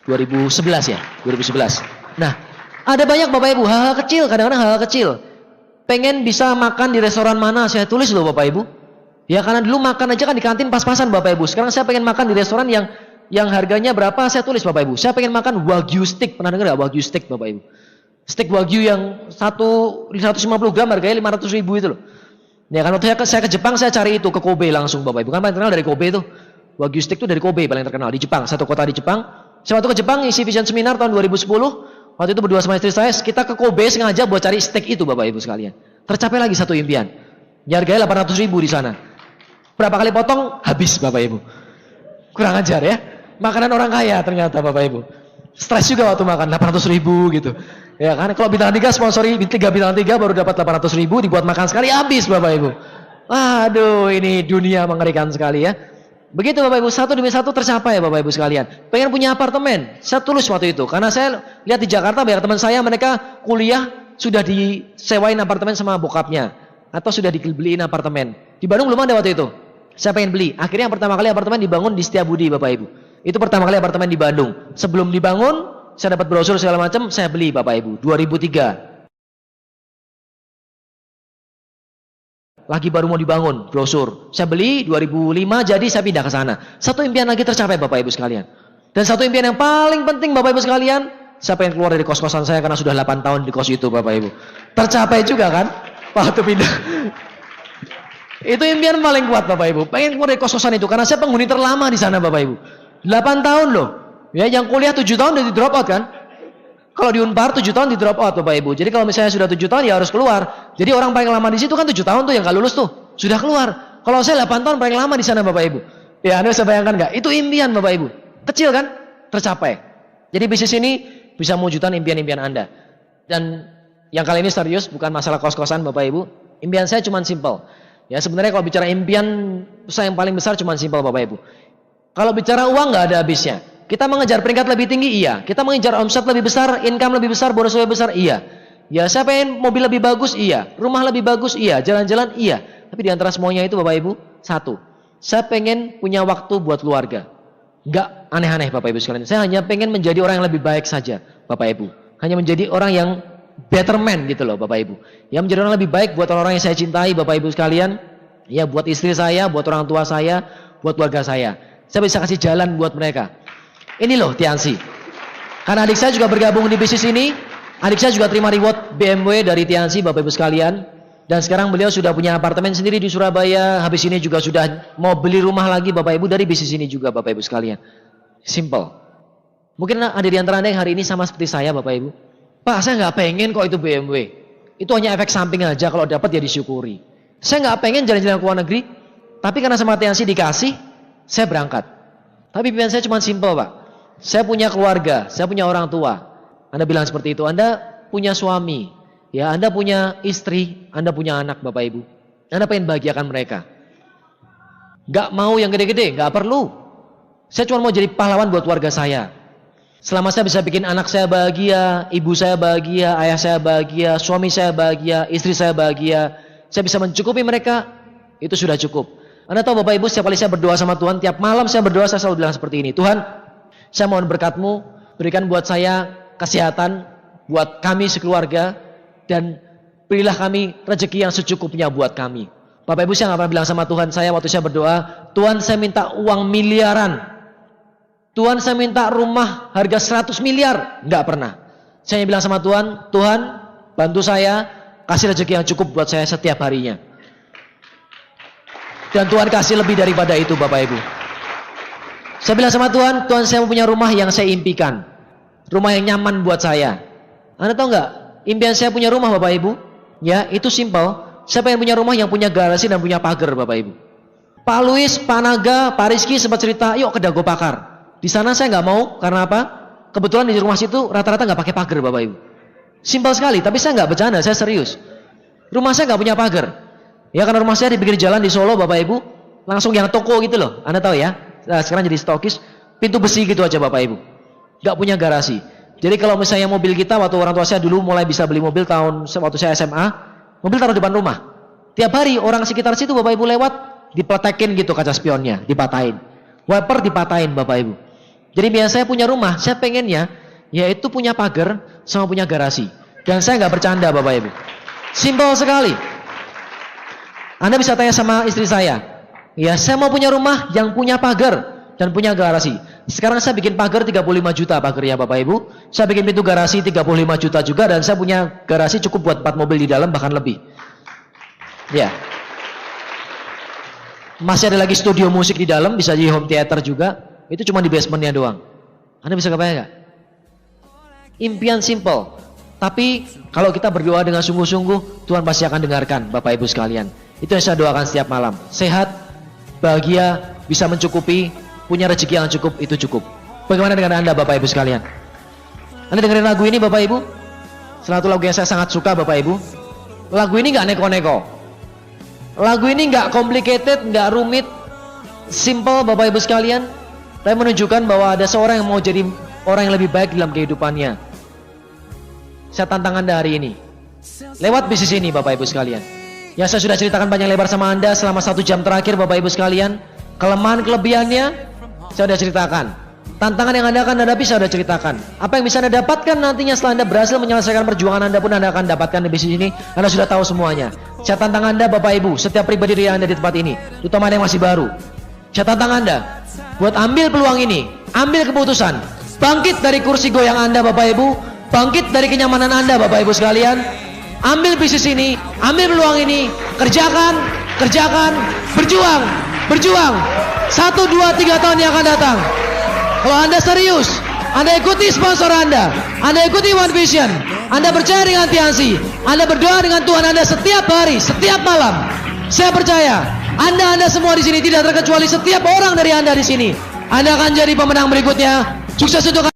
Speaker 1: 2011 ya, 2011. Nah, ada banyak Bapak Ibu hal-hal kecil, kadang-kadang hal-hal kecil. pengen bisa makan di restoran mana, saya tulis loh Bapak Ibu. Ya karena dulu makan aja kan di kantin pas-pasan Bapak Ibu. Sekarang saya pengen makan di restoran yang harganya berapa, saya tulis Bapak Ibu. Saya pengen makan Wagyu steak, pernah dengar gak Wagyu steak Bapak Ibu? Steak Wagyu yang 150 gram harganya 500 ribu itu loh. Ya kan waktu saya ke Jepang saya cari itu ke Kobe langsung Bapak Ibu. Kan paling terkenal dari Kobe itu. Wagyu steak itu dari Kobe paling terkenal di Jepang, satu kota di Jepang. Saya waktu ke Jepang isi vision seminar tahun 2010. Waktu itu berdua sama istri saya, kita ke Kobe sengaja buat cari steak itu Bapak Ibu sekalian. Tercapai lagi satu impian. Ya harganya 800 ribu di sana. Berapa kali potong, habis Bapak Ibu. Kurang ajar ya. Makanan orang kaya ternyata Bapak Ibu. Stres juga waktu makan, 800 ribu gitu. Ya kan, kalau bintang 3 sponsori 3 bintang 3 baru dapat 800 ribu, dibuat makan sekali habis Bapak Ibu. Aduh, ini dunia mengerikan sekali ya. Begitu Bapak Ibu, satu demi satu tercapai Bapak Ibu sekalian. Pengen punya apartemen, saya tulis waktu itu. Karena saya lihat di Jakarta banyak teman saya, mereka kuliah sudah disewain apartemen sama bokapnya. Atau sudah dibeliin apartemen. Di Bandung belum ada waktu itu. Saya pengen beli. Akhirnya yang pertama kali apartemen dibangun di Setiabudi Bapak Ibu. Itu pertama kali apartemen di Bandung. Sebelum dibangun, saya dapat brosur segala macam, saya beli Bapak Ibu. 2003. Lagi baru mau dibangun, brosur. Saya beli 2005, jadi saya pindah ke sana. Satu impian lagi tercapai Bapak Ibu sekalian. Dan satu impian yang paling penting Bapak Ibu sekalian, saya pengen keluar dari kos-kosan saya karena sudah 8 tahun di kos itu Bapak Ibu. Tercapai juga kan? Waktu pindah. Itu impian paling kuat Bapak Ibu. Pengen keluar dari kos-kosan itu karena saya penghuni terlama di sana Bapak Ibu. 8 tahun loh. Ya, yang kuliah 7 tahun udah di drop out kan? Kalau di Unpar 7 tahun di drop out Bapak Ibu. Jadi kalau misalnya sudah 7 tahun ya harus keluar. Jadi orang paling lama di situ kan 7 tahun tuh yang gak lulus tuh. Sudah keluar. Kalau saya 8 tahun paling lama di sana Bapak Ibu. Ya, Anda bisa bayangkan gak? Itu impian Bapak Ibu. Kecil kan? Tercapai. Jadi bisnis ini bisa mewujudkan impian-impian Anda. Dan yang kali ini serius, bukan masalah kos-kosan Bapak Ibu. Impian saya cuma simple. Ya sebenarnya kalau bicara impian saya yang paling besar cuma simpel Bapak Ibu. Kalau bicara uang nggak ada habisnya. Kita mengejar peringkat lebih tinggi, iya. Kita mengejar omset lebih besar, income lebih besar, bonus lebih besar, iya. Ya saya pengen mobil lebih bagus, iya. Rumah lebih bagus, iya. Jalan-jalan, iya. Tapi di antara semuanya itu Bapak Ibu, satu. Saya pengen punya waktu buat keluarga. Nggak aneh-aneh Bapak Ibu sekalian. Saya hanya pengen menjadi orang yang lebih baik saja Bapak Ibu. Hanya menjadi orang yang better man gitu loh Bapak Ibu. Ya menjadi orang lebih baik buat orang-orang yang saya cintai Bapak Ibu sekalian. Ya buat istri saya, buat orang tua saya, buat keluarga saya. Saya bisa kasih jalan buat mereka. Ini loh Tiansi. Karena adik saya juga bergabung di bisnis ini. Adik saya juga terima reward BMW dari Tiansi Bapak Ibu sekalian. Dan sekarang beliau sudah punya apartemen sendiri di Surabaya. Habis ini juga sudah mau beli rumah lagi Bapak Ibu dari bisnis ini juga Bapak Ibu sekalian. Simple. Mungkin ada di antara Anda yang hari ini sama seperti saya Bapak Ibu. Pak, saya nggak pengen kok itu BMW. Itu hanya efek samping aja, kalau dapat ya disyukuri. Saya nggak pengen jalan-jalan ke luar negeri, tapi karena sama Tiansi dikasih, saya berangkat. Tapi pilihan saya cuma simpel Pak. Saya punya keluarga, saya punya orang tua. Anda bilang seperti itu, Anda punya suami, ya Anda punya istri, Anda punya anak Bapak Ibu. Anda pengen bahagiakan mereka. Nggak mau yang gede-gede, nggak perlu. Saya cuma mau jadi pahlawan buat keluarga saya. Selama saya bisa bikin anak saya bahagia, ibu saya bahagia, ayah saya bahagia, suami saya bahagia, istri saya bahagia, saya bisa mencukupi mereka, itu sudah cukup. Anda tahu Bapak Ibu, setiap kali saya berdoa sama Tuhan, tiap malam saya berdoa, saya selalu bilang seperti ini, Tuhan, saya mohon berkat-Mu, berikan buat saya kesehatan, buat kami sekeluarga, dan berilah kami rezeki yang secukupnya buat kami. Bapak Ibu, saya nggak pernah bilang sama Tuhan saya waktu saya berdoa, Tuhan saya minta uang miliaran. Tuhan saya minta rumah harga 100 miliar. Enggak pernah. Saya bilang sama Tuhan, Tuhan bantu saya, kasih rezeki yang cukup buat saya setiap harinya. Dan Tuhan kasih lebih daripada itu Bapak Ibu. Saya bilang sama Tuhan, Tuhan saya mau punya rumah yang saya impikan. Rumah yang nyaman buat saya. Anda tahu nggak? Impian saya punya rumah Bapak Ibu. Ya itu simpel. Saya pengen punya rumah yang punya garasi dan punya pagar Bapak Ibu. Pak Luis, Pak Naga, Pak Rizky sempat cerita, yuk ke Dago Pakar. Di sana saya nggak mau, karena apa? Kebetulan di rumah situ rata-rata nggak pakai pagar Bapak Ibu. Simpel sekali, tapi saya nggak bercanda, saya serius. Rumah saya nggak punya pagar. Ya karena rumah saya di pinggir jalan di Solo Bapak Ibu, langsung yang toko gitu loh. Anda tahu ya? Nah, sekarang jadi stokis, pintu besi gitu aja Bapak Ibu. Nggak punya garasi. Jadi kalau misalnya mobil kita, waktu orang tua saya dulu mulai bisa beli mobil waktu saya SMA, mobil taruh depan rumah. Tiap hari orang sekitar situ Bapak Ibu lewat, dipletekin gitu kaca spionnya, dipatahin. Wiper dipatahin Bapak Ibu. Jadi biasanya saya punya rumah, saya pengennya yaitu punya pagar sama punya garasi. Dan saya nggak bercanda Bapak Ibu. Simpel sekali. Anda bisa tanya sama istri saya. Ya, saya mau punya rumah yang punya pagar dan punya garasi. Sekarang saya bikin pagar 35 juta pagarnya Bapak Ibu. Saya bikin pintu garasi 35 juta juga, dan saya punya garasi cukup buat 4 mobil di dalam, bahkan lebih. Ya. Masih ada lagi studio musik di dalam, bisa jadi home theater juga. Itu cuma di basementnya doang. Anda bisa kebayang gak? Impian simple. Tapi kalau kita berdoa dengan sungguh-sungguh, Tuhan pasti akan dengarkan Bapak Ibu sekalian. Itu yang saya doakan setiap malam. Sehat, bahagia, bisa mencukupi, punya rezeki yang cukup, itu cukup. Bagaimana dengan Anda Bapak Ibu sekalian? Anda dengerin lagu ini Bapak Ibu? Salah satu lagu yang saya sangat suka Bapak Ibu. Lagu ini gak neko-neko. Lagu ini gak complicated, gak rumit. Simple Bapak Ibu sekalian. Tapi menunjukkan bahwa ada seorang yang mau jadi orang yang lebih baik dalam kehidupannya. Saya tantang Anda hari ini. Lewat bisnis ini Bapak Ibu sekalian. Yang saya sudah ceritakan panjang lebar sama Anda selama 1 jam terakhir Bapak Ibu sekalian. Kelemahan kelebihannya saya sudah ceritakan. Tantangan yang Anda akan hadapi saya sudah ceritakan. Apa yang bisa Anda dapatkan nantinya setelah Anda berhasil menyelesaikan perjuangan Anda pun Anda akan dapatkan di bisnis ini. Anda sudah tahu semuanya. Saya tantang Anda Bapak Ibu, setiap pribadi yang Anda di tempat ini, terutama yang masih baru. Saya tantang Anda buat ambil peluang ini, ambil keputusan, bangkit dari kursi goyang Anda Bapak Ibu, bangkit dari kenyamanan Anda Bapak Ibu sekalian. Ambil bisnis ini, ambil peluang ini, kerjakan, berjuang. 1, 2, 3 tahun yang akan datang. Kalau Anda serius, Anda ikuti sponsor Anda ikuti One Vision, Anda percaya dengan Tiansi, Anda berdoa dengan Tuhan Anda setiap hari, setiap malam. Saya percaya, Anda semua di sini tidak terkecuali setiap orang dari Anda di sini. Anda akan jadi pemenang berikutnya. Sukses untuk